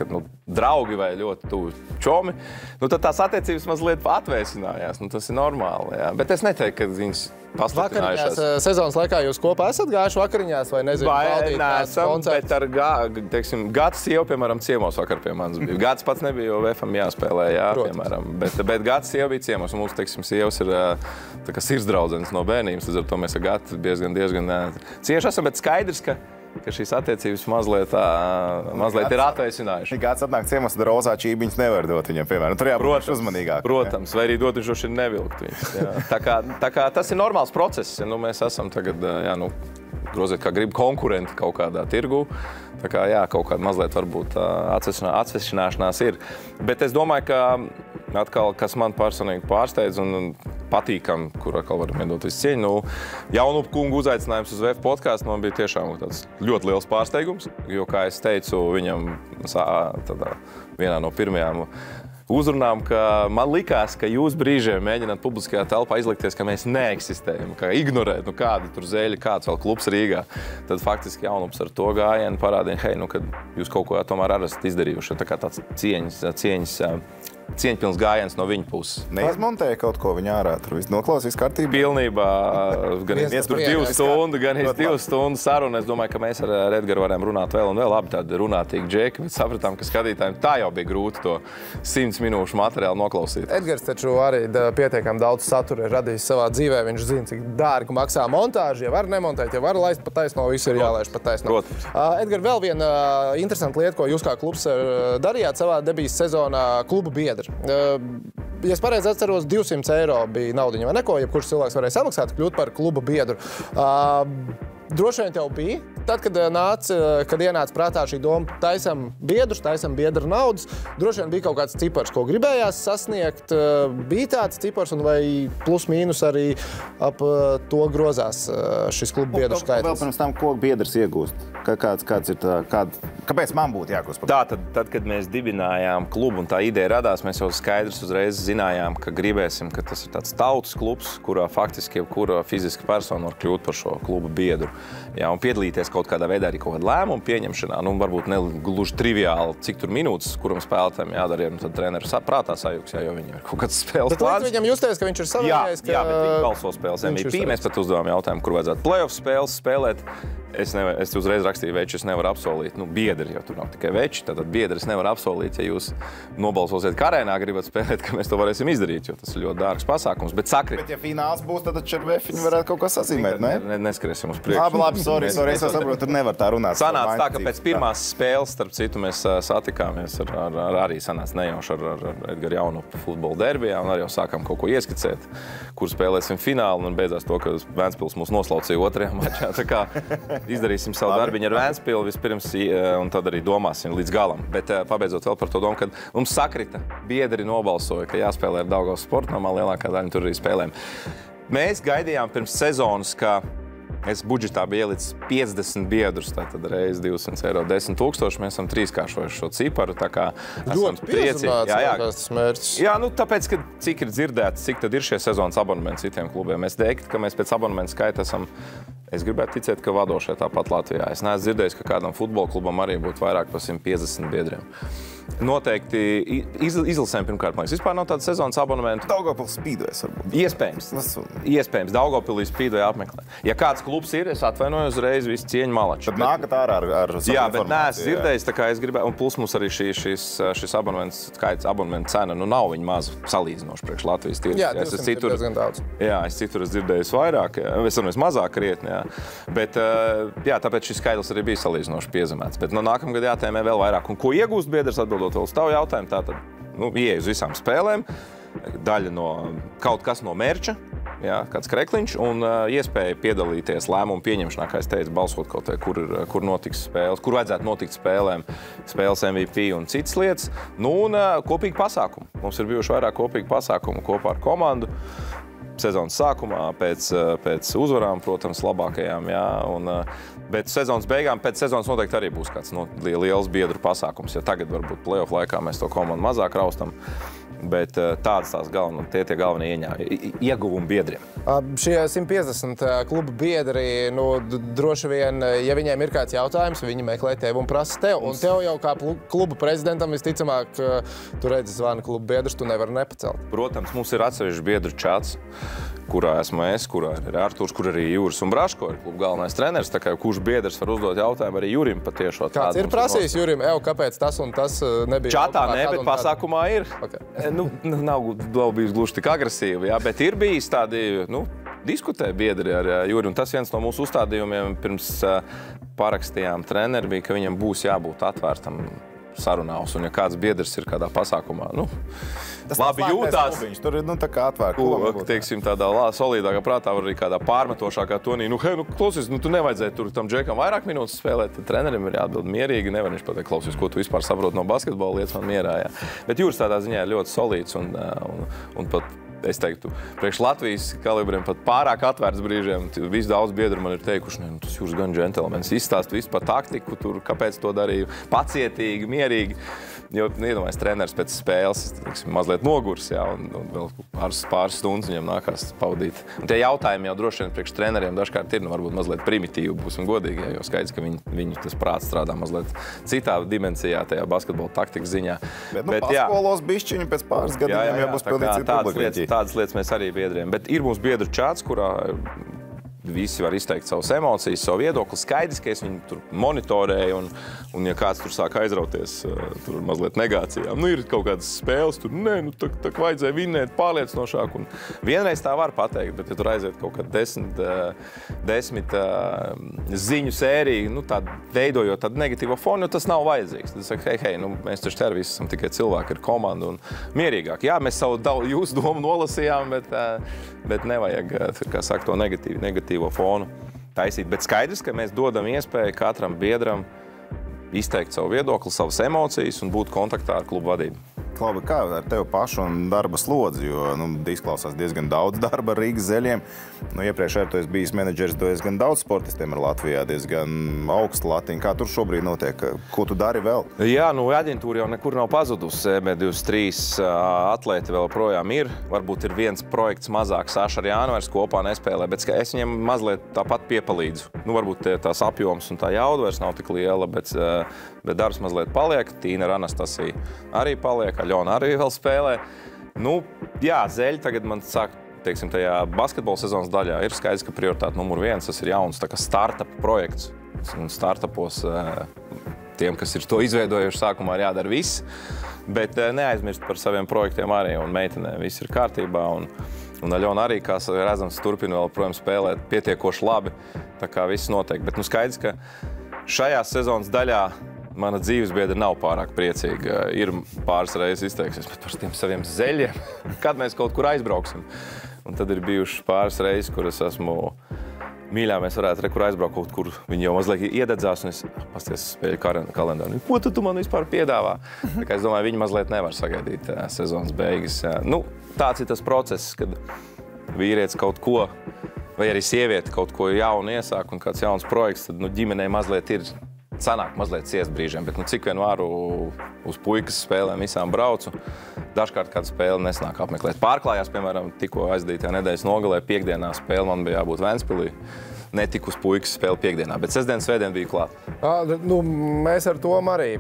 draugi vai ļoti tuvi čomi. Tad tās attiecības mazliet atvēsinājās. Tas ir normāli. Jā. Bet es neteiktu, ka viņas pasliktinājušās. Sezonas laikā jūs kopā esat gājuši vakariņās vai nezinu, baudīt kāds koncerts? Bet ar Gats sieva, piemēram, ciemos vakar pie manis bija. Gats pats nebija, jo VFam jāspēlē, jā, piemēram. Bet Gats sieva bija ciemos. Mums, sievas ir sirdsdraudzenes no bērnības. Līdz ar to mēs ar Gatu diezgan cieši esam, bet skaidrs, ka šīs attiecības mazliet ir atvēsinājušas. Kāds atnāk ciemos, tad rozā čībiņas nevar dot viņam, piemēram. Tur jābūt uzmanīgāk. Protams, vai arī dot viņš ir nevilkt viņus. Tā kā tas ir normāls process. Ja, mēs esam tagad, grozīt, kā grib konkurenti kaut kādā tirgu. Tā kā, kaut kāda mazliet varbūt atsvešināšanās ir. Bet es domāju, ka atkal, kas man personīgi pārsteidz un patīkam, kur atkal varam iedot visu cieņu. Jaunu kungu uzaicinājums uz VF podcastu man bija tiešām tāds ļoti liels pārsteigums, jo, kā es teicu viņam vienā no pirmajām uzrunām, ka man likās, ka jūs brīžiem mēģināt publiskajā telpā izlikties, ka mēs neeksistējam, ka ignorēt, kādi tur zēļi, kāds vēl klubs Rīgā. Tad faktiski Jaunups ar to gājienu parādīja, kad jūs kaut ko tomēr esat izdarījuši. Tā kā tāds cieņas cieņpilns gājiens no viņa puses. Neizmontēja kaut ko viņa ārā, tur viss noklausīs kārtībā. Pilnībā, gan es tur 2 stundu, gan es 2 stundu sarunu. Es domāju, ka mēs ar Edgaru varējām runāt vēl un vēl, labi tādi runātīgi džeki, bet sapratām, ka skatītājiem tā jau bija grūti to 100 minūšu materiālu noklausīt. Edgars taču arī pietiekami daudz satura ir radījis savā dzīvē. Viņš zina, cik dārgi maksā montāži, ja var nemontēt, ja var laist pa taisno, visu ir jālaiž pa taisno. Edgar, vēl viena interesanta lieta, ko jūs kā klubs darījāt savā debijas sezonā, kluba biedri. Ja es pareizi atceros, 200 eiro bija naudiņa vai neko, jebkurš cilvēks varēja samaksāt, kļūt par kluba biedru. Droši vien tev bija. Tad, kad ienāca prātā šī doma, taisam biedrus, taisam biedru naudas, droši vien bija kaut kāds cipars, ko gribējās sasniegt. Bija tāds cipars, un vai plus mīnus arī ap to grozās šis kluba biedru skaitlis? Vēl pirms tam, ko biedrs iegūst? Kāds ir kāpēc man būtu jāgūst? Tad, kad mēs dibinājām klubu un tā ideja radās, mēs jau skaidrs uzreiz zinājām, ka gribēsim, ka tas ir tāds tautas klubs, kurā faktiski jebkura fiziska persona var kļūt par šo kluba biedru. Jā, un piedalīties kaut kādā veidā arī kaut kāda lēmuma pieņemšanā, nu varbūt ne gluži triviāli, cik tur minūtes, kuram spēlētājiem jādara, un tad treneris prātā sajūgs, jo viņam ir kaut kāds spēles plāns. Bet viņam justies, ka viņš ir savējais, Jā, bet viņi balso spēles MVP. Mēs pat uzdevām jautājumu, kur vajadzētu playoff spēles spēlēt. Es uzreiz rakstīju, veči, es nevaru apsolīt. Nu, biedri, jo tur nav tikai veči, tātad biedri es nevaru apsolīt, ja jūs nobalsosiet, ka arēnā gribat spēlēt, ka mēs to varēsim izdarīt, jo tas ir ļoti dārgs pasākums. Bet sakrit. Bet ja fināls būs, tad Červefiņi varētu kaut ko sazīmēt, ne? Neskriesim uz priekšu. Labi, sorry, es saprotu, tur nevar tā runāt. Sanāca tā, ka pēc pirmās spēles, starp citu, mēs satikāmies arī sanāca nejauši ar Edgaru Jaunupu futbola derbijā un arī jau sākām kaut ko ieskicēt, kur spēlēsim finālu un beidzās to, ka Vēnspils mūs noslaucīja otrajā mačā. Tā kā izdarīsim savu darbiņu ar Vēnspilu vispirms un tad arī domāsim līdz galam. Bet pabeidzot vēl par to domu, kad mums sakrita, biedri nobalsoja, ka jāspēlē ar Daugavas sportnamā, lielākā daļa tur arī spēlēm. Mēs gaidījām pirms sezonas, ka es budžetā biju ielicis 50 biedrus, tātad reiz 200 eiro 10 000. Mēs esam trīskāršojuši šo ciparu, tā kā esam priecīgi. Jā, nu tāpēc, ka cik ir dzirdēts, cik tad ir šie sezonas abonementi citiem klubiem. Es teiktu, ka mēs pēc abonementu skaita esam, es gribētu ticēt, ka vadošie tāpat Latvijā. Es neesmu dzirdējis, ka kādam futbola klubam arī būtu vairāk par 150 biedriem. Noteikti izlasēm pirmkārt, man vispār nav tāda sezonas abonementa. Daugavpils Speedways varbūt. Iespējams. Daugavpilī Speedway apmeklē. Ja kāds klubs ir, es atvainoju uzreiz visu cieņu malaču. Tad nākat ārā ar savu jā, bet neesmu dzirdējis, tā kā es gribēju, un plus mums arī šis abonements skaits, abonementa cena, nu nav viņa maza salīdzinoši priekš Latvijas tirgus. Jā, 200 ir diezgan daudz. Jā, es citur esmu dzirdējis vairāk, es varu mazāk krietni, jā. Bet, jā, tāpēc šis skaitlis arī bija salīdzinoši piezemēts. Bet no nākamgad jātēmē vēl vairāk. Un ko iegūst biedrs, atbildot vēl uz tavu jautājumu, tātad, nu, ieej uz visām spēlēm, daļa no kaut kas no merča, jā, kāds krekliņš, un iespēja piedalīties lēmumu pieņemšanā, kā es teicu, balsot kaut vai, kur notiks spēles, kur vajadzētu notikt spēlēm, spēles MVP un citas lietas. Nu, un kopīgi pasākumi. Mums ir bijuši vairāk kopīgi pasākumu kopā ar komandu. Sezonas sākumā, pēc uzvarām, protams, labākajām, jā, bet sezonas beigām, pēc sezonas noteikti arī būs kāds liels biedru pasākums, ja tagad varbūt playoff laikā mēs to komandu mazāk raustam, bet tie galvenie ieguvumi biedriem. Šie 150 klubu biedri, nu, droši vien, ja viņiem ir kāds jautājums, viņi meklē tevi un prasa tev. Un tev jau kā klubu prezidentam visticamāk, tu redzi zvana klubu biedrus, tu nevari nepacelt. Protams, mums ir atsevišķi biedru čats, kurā esmu es, kurā ir Arturs, kur arī Jūris un Braško ir klubu galvenais treneris, tā kā kurš biedrs var uzdot jautājumu arī Jurim patiešo. Kāds ir prasījis Jurim, kāpēc tas un tas nebija? Čatā ne, bet pasākumā ir. Okay. Nu, nav bijis gluži tik agresīvi, jā, bet ir bijis tādi, nu, diskutē biedri ar Juri, un tas viens no mūsu uzstādījumiem pirms parakstījām treneri bija, ka viņam būs jābūt atvērtam sarunās, un ja kāds biedrs ir kādā pasākumā, nu, tas labi jūtās. Viņš tur ir, nu, tā kā atvērt. Teiksim, tādā solīdākā prātā var arī kādā pārmetošākā tonī, klausies, tu nevajadzēja tur tam džekam vairāk minūtes spēlēt, tad trenerim ir jāatbild mierīgi, nevar viņš pateikt, klausies, ko tu vispār saproti no basketbola lietas man mierā, jā. Bet Jūras tādā ziņā ir ļoti solīds un pat es teiktu, priekš Latvijas kalibriem pat pārāk atvērts brīžiem. Visi daudz biedri man ir teikuši, ne, tas jūs gan džentelmenis izstāst visu par taktiku, tur, kāpēc to darīju, pacietīgi, mierīgi. Jo, iedomājies, treneris pēc spēles, tiksim, mazliet nogurs, jā, un vēl pāris stundas viņam nākās pavadīt. Un tie jautājumi jau droši vien priekš treneriem dažkārt ir, varbūt mazliet primitīvi, būsim godīgi, jā, jo skaidrs, ka viņu tas prāts strādā mazliet citā dimensijā, tajā basketbola taktikas ziņā. Bet paskolos bišķiņu pēc pāris gadiem jau būs pilnīgi cita publika. Tādas lietas mēs arī biedriem. Bet ir mums biedru čats, kurā visi var izteikt savas emocijas, savu viedokli. Skaidrs, ka es viņu tur monitorēju, un ja kāds tur sāk aizrauties, tur mazliet negācijām. Nu, ir kaut kādas spēles, tur, tā vajadzēja vinnēt pārliecinošāk. Un vienreiz tā var pateikt, bet ja tur aiziet kaut kāda 10 ziņu sēriju, veidojot tādu negatīvo fonu, tas nav vajadzīgs. Tad es saku, hei, mēs taču te visi esam tikai cilvēki ar komandu un mierīgāk. Jā, mēs savu jūsu domu nolasījām, bet nevajag, kā saka, to negatīvo fonu taisīt. Bet skaidrs, ka mēs dodam iespēju katram biedram izteikt savu viedokli, savas emocijas un būt kontaktā ar klubu vadību. Klaubi, kā ar tevi pašu un darba slodzi, jo izklausās diezgan daudz darba ar Rīgas Zeļiem. Iepriekšēji tu esi bijis menedžeris diezgan daudz sportistiem ar Latvijā, diezgan augstu latiņu. Kā tur šobrīd notiek? Ko tu dari vēl? Jā, aģentūra jau nekur nav pazudusi. MB23 atlēti vēl projām ir. Varbūt ir viens projekts mazāk, Saša ar Jānu vairs kopā nespēlē, bet es viņam mazliet tāpat piepalīdzu. Varbūt tās apjoms un tā jauda vairs nav tik liela, bet darbs mazliet paliek. Tīna ar Anastasiju arī paliek. Aļona arī vēl spēlē. Jā, Zeļi tagad man sāk, teiksim, tajā basketbola sezonas daļā ir skaidrs, ka prioritāte numur 1, tas ir jauns tā kā startup projekts. Un startupos tiem, kas ir to izveidojuši, sākumā ir jādara viss, bet neaizmirst par saviem projektiem arī, un meitenē viss ir kārtībā, un Aļona arī, kā redzams, turpina vēl, protams, spēlēt pietiekoši labi, tā kā viss notiek. Bet skaidrs, ka šajā sezonas daļā mana dzīvesbiedra nav pārāk priecīga. Ir pāris reizes izteiksies, bet par tiem saviem Zeļiem, kad mēs kaut kur aizbrauksim. Un tad ir bijušas pāris reizes, kur es esmu mīļā, mēs varētu kur aizbraukt kaut kur. Viņi jau mazliet iededzās, un es pasties spēļu kalendāru. Ko tu man vispār piedāvā? Tā kā es domāju, viņi mazliet nevar sagaidīt sezonas beigas. Tāds ir tas process, kad vīrietis kaut ko, vai arī sieviete kaut ko jaunu iesāk un kāds jauns projekts, tad ģimenei mazliet ir sanāk mazliet ciest brīžiem, bet cik vien varu uz puikas spēlēm visām braucu. Dažkārt kādu spēli nesnāk apmeklēt. Pārklājās, piemēram, tikko aizdītajā nedēļas nogalē, piekdienā spēle man bija jābūt Ventspilī. Netika uz puikas spēli piekdienā, bet sestdien, svētdien bija klāt. Mēs ar Tomu arī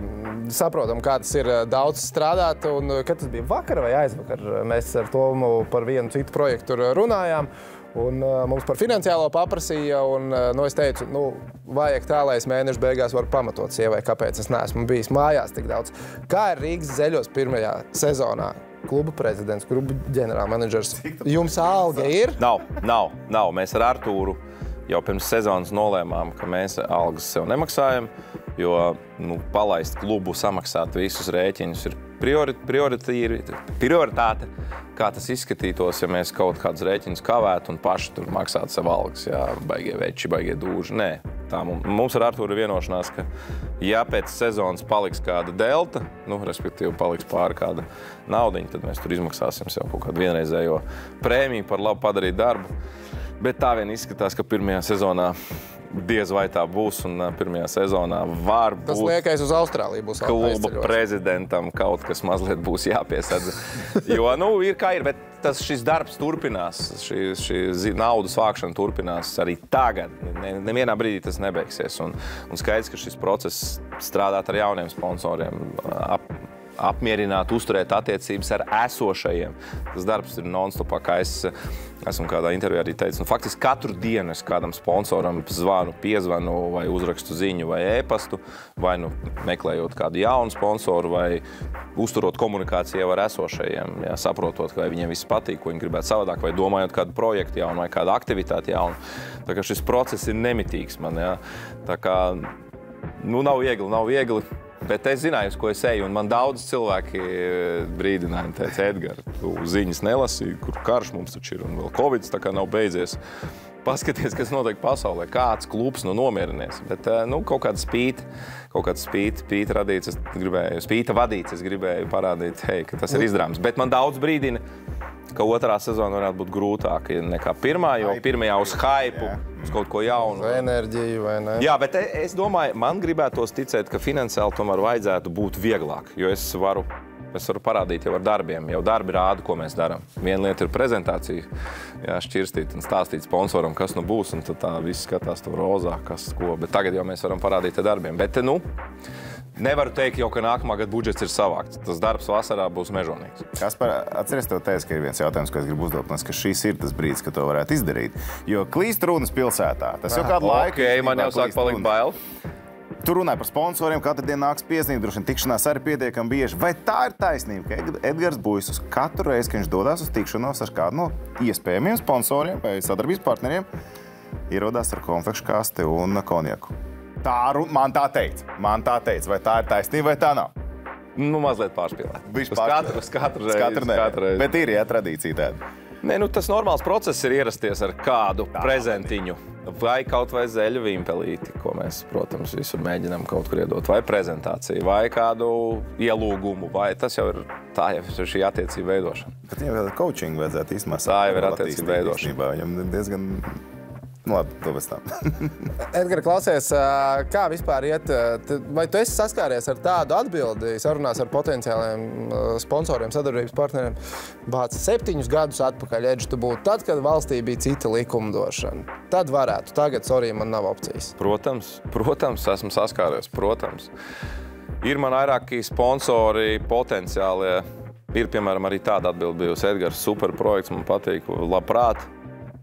saprotam, kā tas ir daudz strādāt, un kad tas bija vakar vai aizvakar, mēs ar Tomu par vienu citu projektu tur runājām. Un mums par finansiālo paprasīja, un es teicu, vajag tā, lai es mēnešu beigās varu pamatot sievai, kāpēc es neesmu bijis mājās tik daudz. Kā ir Rīgas Zeļos pirmajā sezonā? Kluba prezidents, kluba ģenerālmenedžers. Jums alga ir? Nav. Mēs ar Artūru jau pirms sezonas nolēmām, ka mēs algas sev nemaksājam, jo palaist klubu, samaksāt visus rēķinus ir prioritāte, kā tas izskatītos, ja mēs kaut kādus rēķinus kavētu un paši tur maksātu sev algas, baigie veči, baigie dūži. Nē, tā mums ar Artūru ir vienošanās, ka ja pēc sezonas paliks kāda delta, respektīvi paliks pāri kāda naudiņa, tad mēs tur izmaksāsim sev kaut kādu vienreizējo prēmiju par labu padarīt darbu. Bet tā vien izskatās, ka pirmajā sezonā diez vai tā būs, un pirmajā sezonā var būt... Tas liekais uz Austrāliju būs kluba prezidentam kaut kas mazliet būs jāpiesadz. Jo, ir kā ir, bet šis darbs turpinās, šī naudas vākšana turpinās arī tagad. Nevienā brīdī tas nebeigsies. Un skaidrs, ka šis process strādāt ar jauniem sponsoriem, apmierināt, uzturēt attiecības ar esošajiem. Tas darbs ir non-stopā, kā es esmu kādā intervijā arī teicis. Faktiski katru dienu es kādam sponsoram zvanu, piezvanu vai uzrakstu ziņu vai e-pastu, vai meklējot kādu jaunu sponsoru vai uzturot komunikāciju ar esošajiem, saprotot, vai viņiem viss patīk, ko viņi gribētu savādāk, vai domājot kādu projektu jaunu vai kādu aktivitāti jaunu. Tā kā šis process ir nemitīgs man, Tā kā, nav viegli. Bet es zināju, uz ko es eju, un man daudz cilvēki brīdināja, teica, Edgar, tu ziņas nelasīji, kur karš mums taču ir, un vēl Covid tā kā nav beidzies. Paskaties, kas notiek pasaulē, kāds klubs nomierinies. Bet kaut kāda spīta vadīts, es gribēju parādīt, ka tas ir izdarāms. Bet man daudz brīdina, ka otrā sezona varētu būt grūtāka nekā pirmā, jo pirmajā uz hypu, uz kaut ko jaunu. Uz enerģiju, vai ne? Jā, bet es domāju, man gribētos ticēt, ka finansiāli tomēr vajadzētu būt vieglāk, jo es varu parādīt jau ar darbiem. Jau darbi rāda, ko mēs darām. Viena lieta ir prezentācija, šķirstīt un stāstīt sponsoram, kas nu būs, un tad tā viss skatās to rozā, kas ko. Bet tagad jau mēs varam parādīt ar darbiem. Bet, nevaru teikt jau, ka nākamā gada budžets ir savākts. Tas darbs vasarā būs mežonīgs. Kaspar, atceries tev teicu, ka ir viens jautājums, ko es gribu uzdot, ka šis ir tas brīdis, kad to varētu izdarīt. Jo klīst runas pilsētā. Tas jau kādu laiku. Man jau sāk palikt bail. Tu runāji par sponsoriem, katru dienu nāks piezīme, droši vien tikšanās arī pietiekami bieži. Vai tā ir taisnība, ka Edgars Buis uz katru reizi, kad viņš dodās uz tikšanos ar kādu no iespējamiem sponsoriem vai sadarbības partneriem, ierodās ar konfekšu kasti un konjaku? Man tā teica. Vai tā ir taisnība vai tā nav? Mazliet pārspīlēt. Uz katru reizi. Bet ir, tradīcija tāda. Nē, tas normāls process ir ierasties ar kādu prezentiņu. Vai kaut vai zeļu vimpelīti, ko mēs, protams, visur mēģinām kaut kur iedot. Vai prezentāciju, vai kādu ielūgumu. Vai tas jau ir šī attiecība veidošana. Bet jau coaching vajadzētu īstenībā. Tā jau ir attiecība veidošana. Viņam diezgan... Labi, to pēc tam. Edgar, klausies, kā vispār iet? Vai tu esi saskāries ar tādu atbildi sarunās ar potenciāliem sponsoriem, sadarbības partneriem? Bāc 7 gadus atpakaļ, Edži, tu būtu tad, kad valstī bija cita likumdošana. Tad varētu. Tagad, sorry, man nav opcijas. Protams, esmu saskāries, protams. Ir man vairāki sponsori potenciālie. Ir, piemēram, arī tāda atbildi bijusi. Edgars, super projekts, man patīk, labprāt.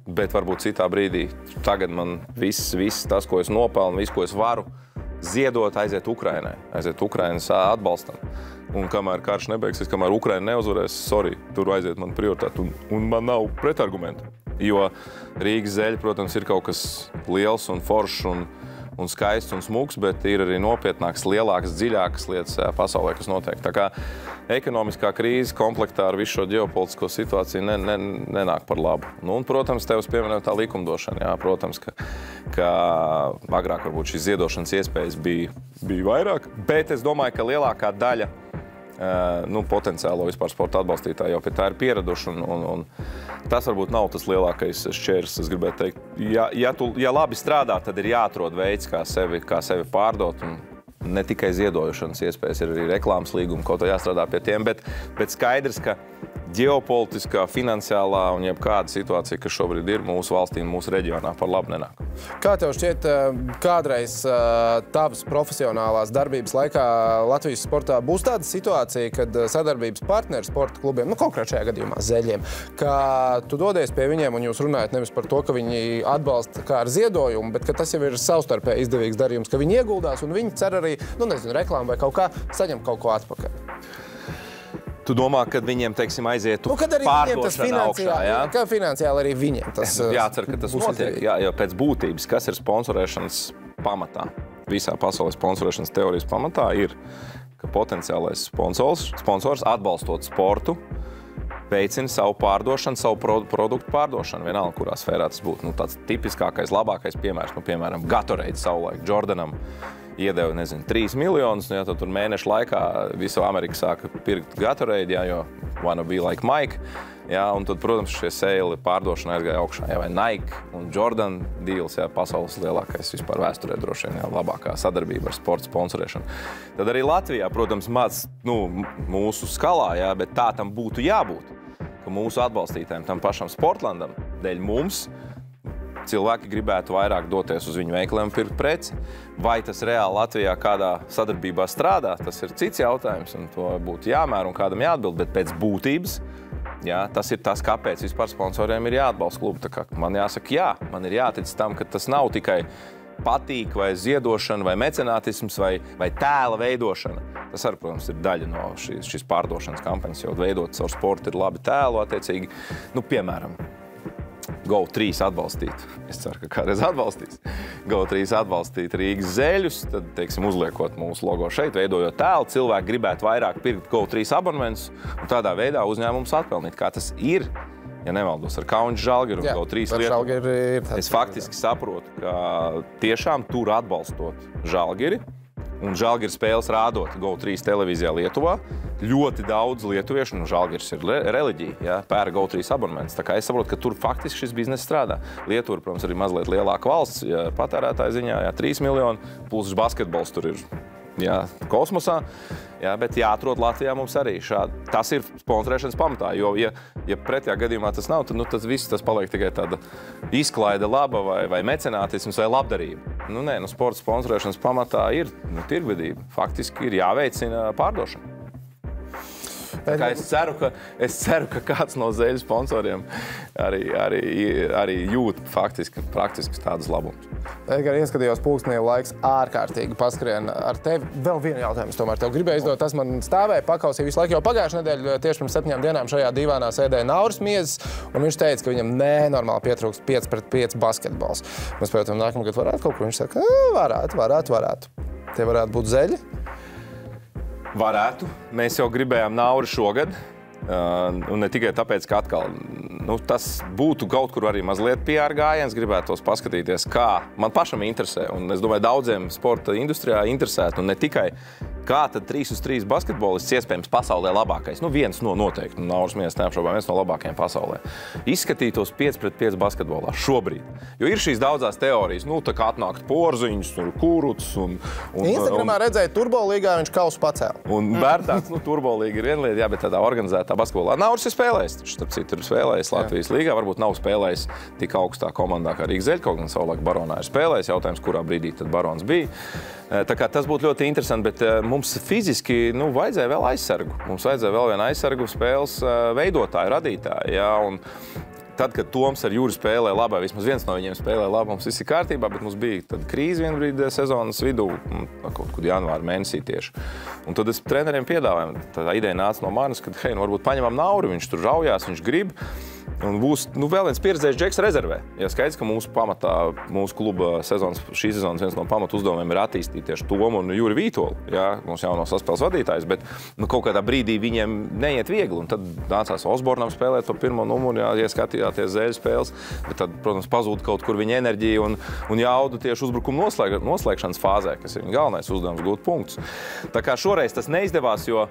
Bet varbūt citā brīdī, tagad man viss tas, ko es nopelnu, viss, ko es varu ziedot, aiziet Ukrainai. Aiziet Ukrainas atbalstam. Un kamēr karš nebeigsies, kamēr Ukraina neuzvarēs, sorry, tur aiziet man prioritāti. Un man nav pretargumentu. Jo Rīgas zeļa, protams, ir kaut kas liels un foršs un skaists un smuks, bet ir arī nopietnāks, lielākas, dziļākas lietas pasaulē, kas notiek. Tā kā ekonomiskā krīze komplektā ar visu šo ģeopolitisko situāciju nenāk par labu. Un, protams, tev pieminēja tā likumdošana. Jā, protams, ka agrāk varbūt šīs ziedošanas iespējas bija vairāk, bet es domāju, ka lielākā daļa potenciālo vispār sporta atbalstītāji jau pie tā ir pieraduši. Un tas varbūt nav tas lielākais šķērs, es gribētu teikt. Ja labi strādā, tad ir jāatrod veids, kā sevi pārdot. Un ne tikai ziedošanas iespējas, ir arī reklāmas līgumi, kaut kā jāstrādā pie tiem. Bet skaidrs, ka ģeopolitiskā, finansiālā un jebkāda situācija, kas šobrīd ir mūsu valstī un mūsu reģionā, par labu nenāk. Kā tev šķiet, kādreiz tavas profesionālās darbības laikā Latvijas sportā būs tāda situācija, kad sadarbības partneri sporta klubiem, konkrēt šajā gadījumā zeļiem, ka tu dodies pie viņiem un jūs runājat nevis par to, ka viņi atbalsta kā ar ziedojumu, bet ka tas jau ir savstarpēji izdevīgs darījums, ka viņi ieguldās un viņi cer arī, reklāmu vai kaut kā, saņem kaut ko atpakaļ. Tu domā, kad viņiem, teiksim, aizietu pārdošana augšā, jā? Kā finansiāli arī viņiem tas jācer, ka tas notiek, jo pēc būtības, kas ir sponsorēšanas pamatā. Visā pasaulē sponsorēšanas teorijas pamatā ir, ka potenciālais sponsors atbalstot sportu, veicina savu pārdošanu, savu produktu pārdošanu, vienalga, kurā sfērā tas būtu. Tāds tipiskākais, labākais piemērs, piemēram, Gatorade savulaik Jordanam iedeva, 3 miljonus, tad tur mēnešu laikā visu Ameriku sāka pirkt Gatorade, jo wanna be like Mike. Un tad, protams, šie sēli pārdošana aizgāja augšā. Vai Nike un Jordan deals, pasaules lielākais vispār vēsturē droši vien, labākā sadarbība ar sporta sponsorēšanu. Tad arī Latvijā, protams, mūsu skalā, bet tā tam būtu jābūt, ka mūsu atbalstītājiem, tam pašam Sportlandam, dēļ mums, cilvēki gribētu vairāk doties uz viņu veikaliem un pirkt preci. Vai tas reāli Latvijā kādā sadarbībā strādā, tas ir cits jautājums, un to būtu jāmēr un kādam jāatbild, bet pēc būtības, tas ir tas, kāpēc vispār sponsoriem ir jāatbalsta klubu. Tā kā man jāsaka, man ir jātic tam, ka tas nav tikai patīk vai ziedošana vai mecenātisms vai tēla veidošana. Tas arī, protams, ir daļa no šīs pārdošanas kampaņas, jo veidot savu sportu ir labi tēlu attiecīgi. Piemēram, GO3 atbalstīt. Es ceru, ka kādreiz atbalstīs. GO3 atbalstīt Rīgas zeļus, tad, teiksim, uzliekot mūsu logo šeit, veidojot tēlu, cilvēki gribētu vairāk pirkt GO3 abonementus un tādā veidā uzņēmums atpelnīt, kā tas ir, ja nemaldos, ar Kaunas Žalgiru un GO3 lietu. Es faktiski saprotu, ka tiešām tur atbalstot Žalgiri un Žalgiris spēles rādot GO3 televīzijā Lietuvā, ļoti daudz lietuviešu, nu Žalgiris ir reliģija, ja, pēra GO3 abonements. Tā kā es saprotu, ka tur faktiski šis bizness strādā. Lietuva, protams, arī mazliet lielāka valsts, ja, patērētāja ziņā, ja, 3 miljoni, plus basketbols tur ir. Jā, kosmosā, jā, bet jāatrod Latvijā mums arī šādi. Tas ir sponsorēšanas pamatā, jo, ja pretējā gadījumā tas nav, tad, tas viss tas paliek tikai tāda izklaide laba vai mecenātisms vai labdarība. Nē, sporta sponsorēšanas pamatā ir tirgvedība. Faktiski ir jāveicina pārdošana. Es ceru, ka kāds no zeļu sponsoriem arī jūt praktiski tādus labumus. Edgar, ieskatījos pulkstenī, laiks ārkārtīgi paskrien ar tevi. Vēl vienu jautājumu tomēr tev gribēju izdot. Tas man stāvēja, pakausīja visu laiku. Jau pagājušajā nedēļā, tieši pirms 7 dienām šajā divānā sēdēja Nauris Miezis, un viņš teica, ka viņam nenormāli pietrūkst 5-pret-5 basketbols. Mēs pēc nākamgad varētu kaut ko. Viņš saka, varētu. Tie varētu būt zeļi? Varētu. Mēs jau gribējām Nauri šogad, un ne tikai tāpēc, ka atkal tas būtu kaut kur arī mazliet PR gājiens, gribētu tos paskatīties, kā man pašam interesē, un es domāju, daudziem sporta industrijā interesētu, un ne tikai kā tad 3-uz-3 basketbolists iespējams pasaulē labākais. Viens no noteikti, Nauris Miezis neapšaubām, viens no labākajiem pasaulē. Izskatītos 5-pret-5 basketbolā šobrīd. Jo ir šīs daudzās teorijas, tā kā atnākt Porziņš, Kuruts un Instagramā redzēja Turbolīgā, viņš kausu pacēla. Un Bērtāts, Turbolīga ir viena lieta, jā, bet tādā organizētā basketbolā. Nauris ir spēlējis, starp citu ir spēlējis Latvijas līgā, varbūt nav spēlējis tik augstā komandā kā Rīgas Zeļi, kaut gan savulaik Baronā ir spēlējis, jautājums, kurā brīdī tad Barons bija. Tā kā tas būtu ļoti interesanti, bet mums fiziski vajadzēja vēl aizsargu. Mums vajadzēja vēl vienu aizsargu spēles veidotāju, radītāju. Jā, un tad, kad Toms ar Juri spēlē labi, vismaz viens no viņiem spēlē labi, mums viss ir kārtībā, bet mums bija tad krīze vienu brīdi sezonas vidū, kaut kur janvāra mēnesī tieši. Un tad es treneriem piedāvāju, tā ideja nāca no manis, ka, varbūt paņemam Nauri, viņš tur raujās, viņš grib. Un būs vēl viens pieredzējis džeks rezervē. Ja skaidrs, ka mūsu pamatā, mūsu kluba šī sezonas viens no pamatu uzdevumiem ir attīstīt tieši Tomu un Juri Vītolu, mūsu jauno saspēles vadītājs, bet kaut kādā brīdī viņiem neiet viegli. Un tad nācās Osbornam spēlēt to pirmo numuru, ja skatījāties Zeļu spēles, bet tad, protams, pazūd kaut kur viņa enerģija un jaudu tieši uzbrukuma noslēgšanas fāzē, kas ir viņa galvenais uzdevums gūt punktus. Tā kā šoreiz tas neizdevās, jo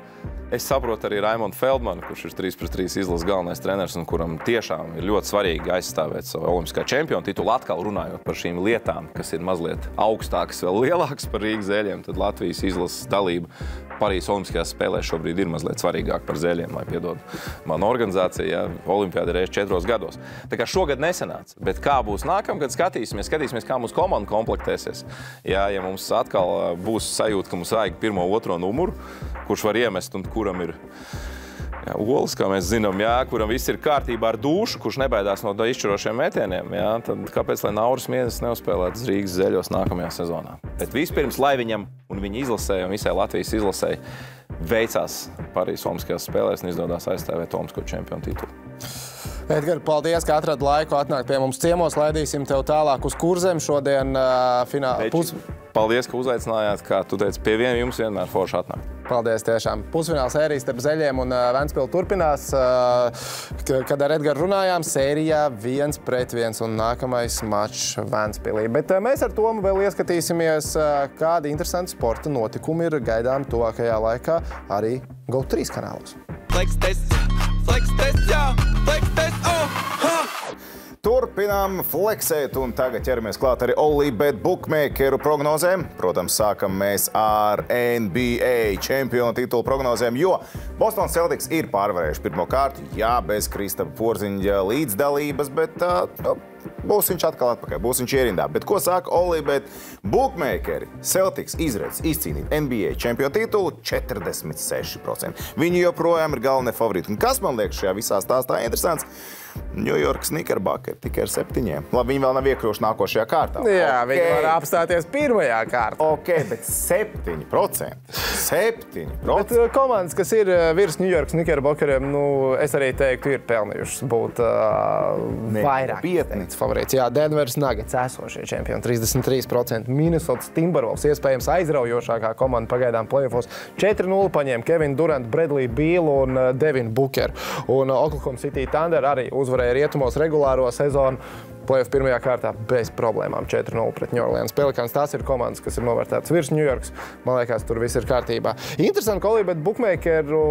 es saprotu arī Raimondu Feldmanu, kurš ir 3-pret-3 izlases galvenais treneris un kuram tiešām ir ļoti svarīgi aizstāvēt savu olimpiskā čempionu titulu. Atkal runājot par šīm lietām, kas ir mazliet augstākas, vēl lielākas par Rīgas Zeļiem, tad Latvijas izlases dalība Parīzes olimpiskajās spēlēs šobrīd ir mazliet svarīgāk par Zeļiem, lai piedod mana organizācija, ja olimpiāda reiz 4 gados. Tā kā šogad nesanāca, bet kā būs nākamgad, skatīsimies, kā mūsu komanda komplektēsies. Ja mums atkal būs sajūta, ka mums vajag 1. 2. numuru, kurš var iemest un kuram ir olas, kā mēs zinām, kuram viss ir kārtībā ar dūšu, kurš nebaidās no izšķirošiem metieniem, tad kāpēc, lai Nauris Miezis neuzspēlētu Rīgas Zeļos nākamajā sezonā? Bet vispirms, lai viņam un viņa izlasēja un visai Latvijas izlasēja veicās Parīzes olimpiskajās spēlēs un izdodās aizstāvēt olimpisko čempionu titulu. Edgar, paldies, ka atradi laiku atnākt pie mums ciemos. Laidīsim tev tālāk uz Kurzem šodien finālā. Paldies, ka uzaicinājāt, kā tu teici, pie jums vienmēr forši atnāk. Paldies tiešām. Pusfināla sērijas starp Zeļiem un Ventspili turpinās. Kad ar Edgaru runājām, sērijā 1-1 un nākamais mačs Ventspilī. Bet mēs ar Tomu vēl ieskatīsimies, kādi interesanti sporta notikumi ir gaidām tuvākajā laikā arī GO3 kanālos. Flex test, jā, flex test, Turpinām fleksēt, un tagad ķeramies klāt arī Olibet bookmakeru prognozēm. Protams, sākam mēs ar NBA čempionu titulu prognozēm, jo Boston Celtics ir pārvarējuši pirmo kārtu, jā, bez Kristapa Porziņa līdzdalības, bet būs viņš atkal atpakaļ, būs viņš ierindā. Bet ko saka Olibet bookmakeri? Celtics izredz izcīnīt NBA čempionu titulu 46%. Viņi joprojām ir galvenie favorīti. Un kas man liekas šajā visā stāstā interesants? New York Knickerbockers tikai ar 7. Labi, viņi vēl nav iekļuvuši nākošajā kārtā. Jā, viņi var apstāties pirmajā kārtā. Ok, bet 7%. 7%. Bet komandas, kas ir virs New York Knickerbockeriem, es arī teiktu, ir pelnījušas būt vairāk pietnīts favorīts. Jā, Denveras Nuggets esošie čempioni 33%. Minnesota Timberwolves iespējams aizraujošākā komanda pagaidām playoffos. 4-0 paņēma Kevin Durant, Bradley Beal un Devin Booker. Un Oklahoma City Thunder arī uzvarēja rietumos regulāro sezonu. play-off pirmajā kārtā bez problēmām 4-0 pret New Orleans Pelicans. Tās ir komandas, kas ir novērtētas virs New Yorkas. Man liekas, tur viss ir kārtībā. Interesanti, Kolī, bet bookmakeru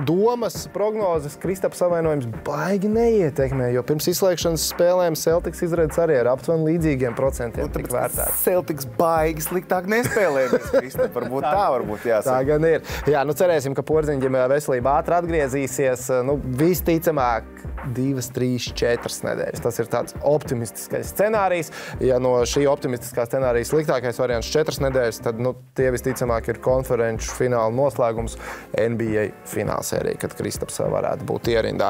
domas, prognozes, Kristaps savainojums baigi neietekmē, jo pirms izslēgšanas spēlēm Celtics izredzes arī ar aptuveni līdzīgiem procentiem tik vērtēti. Celtics baigi sliktāk nespēlējamies, Kristap. Varbūt jāsaka. Tā gan ir. Jā, cerēsim, ka Porziņģim veselība ātri atgriezīsies. Visticamāk 2, 3, 4 nedēļas. Tas ir tāds optimistiskais scenārijs. Ja no šī optimistiskā scenārija sliktākais variants 4 nedēļas, tad tie visticamāk ir konferenču fināla noslēgums NBA finālsērija, kad Kristaps varētu būt ierindā.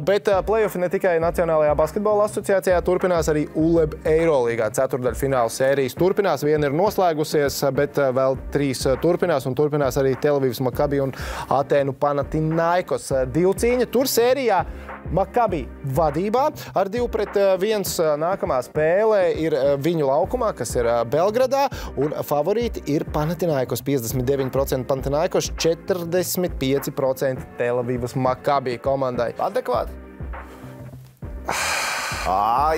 Bet play-offi ne tikai Nacionālajā basketbola asociācijā turpinās, arī ULEB Eirolīgā ceturtdaļfināla sērijas turpinās. Viena ir noslēgusies, bet vēl 3 turpinās, un turpinās arī Tel Avivas Maccabi un Atēnu Panathinaikos divcīņa. Tur sērijā Maccabi vadībā ar 2-1 nākamā spēle ir viņu laukumā, kas ir Belgradā, un favorīti ir Panathinaikos 59% Panathinaikos, 45% Tel Avivas Maccabi komandai. Adekvāti?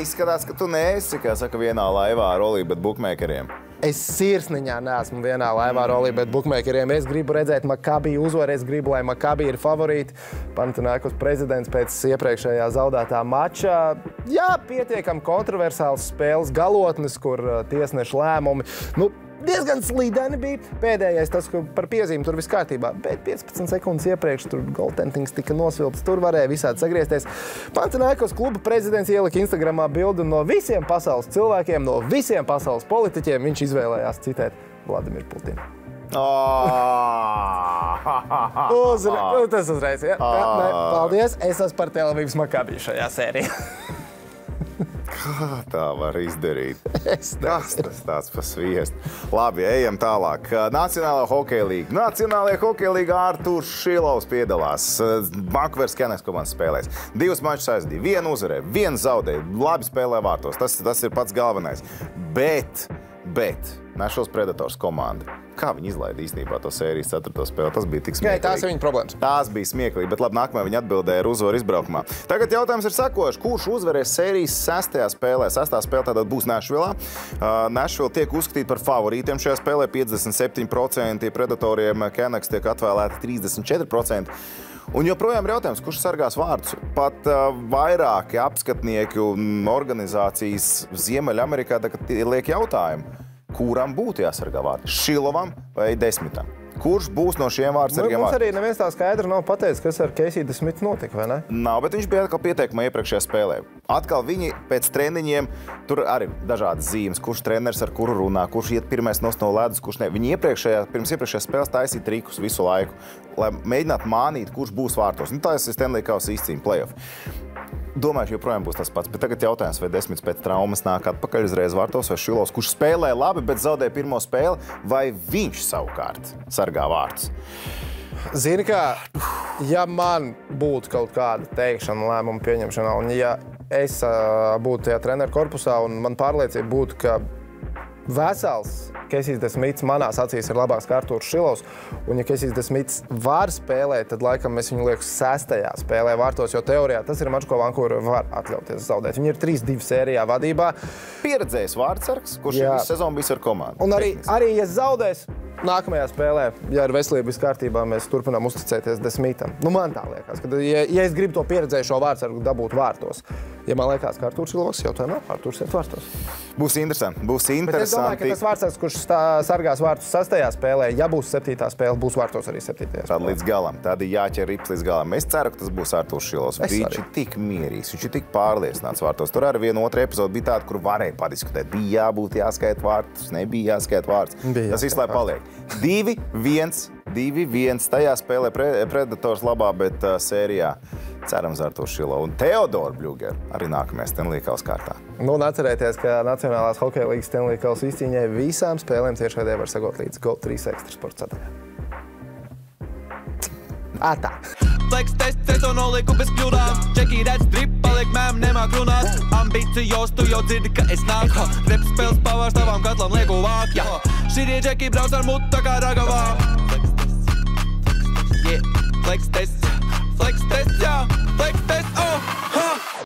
Izskatās, ka tu neesi, kā saka, vienā laivā ar Olī, bet bookmakeriem. Es sirsniņā neesmu vienā laivā ar Olī, bet bookmakeriem. Es gribu redzēt Maccabi uzvaru, es gribu, lai Maccabi ir favorīti. Panathinaikos prezidents pēc iepriekšējā zaudētā mača. Jā, pietiekami kontroversāls spēles galotnes, kur tiesnešu lēmumi. Diezgan slīdeni bija. Pēdējais tas, ka par piezīmi tur viss kārtībā, bet 15 sekundes iepriekš tur goaltendings tika nosvilts, tur varēja visādi sagriezties. Panathinaikos kluba prezidents ielika Instagramā bildu no visiem pasaules cilvēkiem, no visiem pasaules politiķiem. Viņš izvēlējās citēt Vladimiru Putinu. Tas uzreiz, ja? Paldies, es esmu par Tel Avivas Maccabi šajā sērijā. Kā tā var izdarīt? Tas tāds pa sviestu. Labi, ejam tālāk. Nacionālā hokeja līga. Nacionālajā hokeja līgā Artūrs Šilovs piedalās. Vankūveras Canucks komandas spēlēs. 2 mačus aizdīja, 1 uzvarēja, 1 zaudēja. Labi spēlē vārtos. Tas ir pats galvenais. Bet Nashville Predators komanda. Kā viņi izlaida īstenībā to sērijas 4. spēli? Tas bija tik smieklīgi. Tās ir viņa problēmas. Tās bija smieklīgi, bet labi, nākamajā viņi atbildēja ar uzvaru izbraukumā. Tagad jautājums ir sekojošs. Kurš uzvarēs sērijas 6. spēlē? 6. spēle tātad būs Nashvillā. Nashville tiek uzskatīta par favorītiem šajā spēlē. 57%, Predatoriem Canucks tiek atvēlēti 34%. Un joprojām ir jautājums, kurš sargās vārdus. Pat vairāki apskatnieki un organizācijas Ziemeļamerikā liek jautājumu, kuram būtu jāsargā vārdi? Šilovam vai Desmitam? Kurš būs no šiem vārdsargiem? Mums arī neviens tā skaidri nav pateicis, kas ar Casey DeSmith notika, vai ne? Nav, bet viņš bija atkal pieteikumā iepriekšējā spēlē. Atkal viņi pēc treniņiem, tur arī dažādas zīmes, kurš treneris ar kuru runā, kurš iet pirmais no ledus, kurš ne. Viņi pirms iepriekšējās spēles taisīja trikus visu laiku, lai mēģinātu mānīt, kurš būs vārtos. Tā ir Stanley Kausa izcīņa play-off. Domāju, joprojām būs tas pats, bet tagad jautājums, vai Desmits pēc traumas nāk atpakaļ uzreiz vārtos, vai Šilovs, kurš spēlē labi, bet zaudēja pirmo spēli, vai viņš savukārt sargā vārtus? Zini kā, ja man būtu kaut kāda teikšana lēmuma pieņemšanā, un ja es būtu tajā treneru korpusā, un man pārliecība būtu, ka vesels Casey DeSmiths manās acīs ir labāks kā Artūrs Šilovs, un ja Casey DeSmiths var spēlēt, tad laikam mēs viņu lieku 6. spēlē vārtos, jo teorijā tas ir mačs, ko Vankūvera var atļauties zaudēt. Viņi ir 3-2 sērijā vadībā. Pieredzējis vārdsargs, kurš visu sezonu bijis ar komandu. Un arī ja zaudēs nākamajā spēlē, ja ar veselību viss kārtībā, mēs turpinām uzticēties Desmitham. Man tā liekas, ka ja es gribu to pieredzējušo vārdsargu dabūt vārtos, ja man liekas, ka Artūrs Šilovs jau tā nav, Artūrs iet vārtos. Būs interesanti. Bet es domāju, ka tas vārdsargs, kurš sargās vārtus 6. spēlē, ja būs 7. spēle, būs vārtos arī 7. spēlē. Tad līdz galam, tad jāķer rips līdz galam. Es ceru, ka tas būs Artūrs Šilovs. Viņš ir tik mierīgs, viņš ir tik pārliecināts vārtos. Tur arī viena otra epizode bija tāda, kur varēja padiskutēt. Bija jābūt jāskait vārtus, nebija jāskait vārds. Tas visu lai paliek. 2-1 tajā spēlē Predators labā, bet sērijā cerams Artūrs Šilovs un Teodoru Bļugeru arī nākamajā Stanley Kausa kārtā. Atcerēties, ka Nacionālās hokeja līgas Stanley Kausa izcīņai visām spēlēm tiešraidē var sekot līdz GO3 Extra sporta sadaļā. Tā. Flex test, sezonu noliku bez kļūdām. Džeki redz drip, paliek mēm, nemāk runāt. Ambicijos, tu jau dzirdi, ka es nāku. Rep spēles pavārs tavam katlam lieku vāk. Šitie džeki brauc ar mutu tā kā ragavām. Flex test, jā.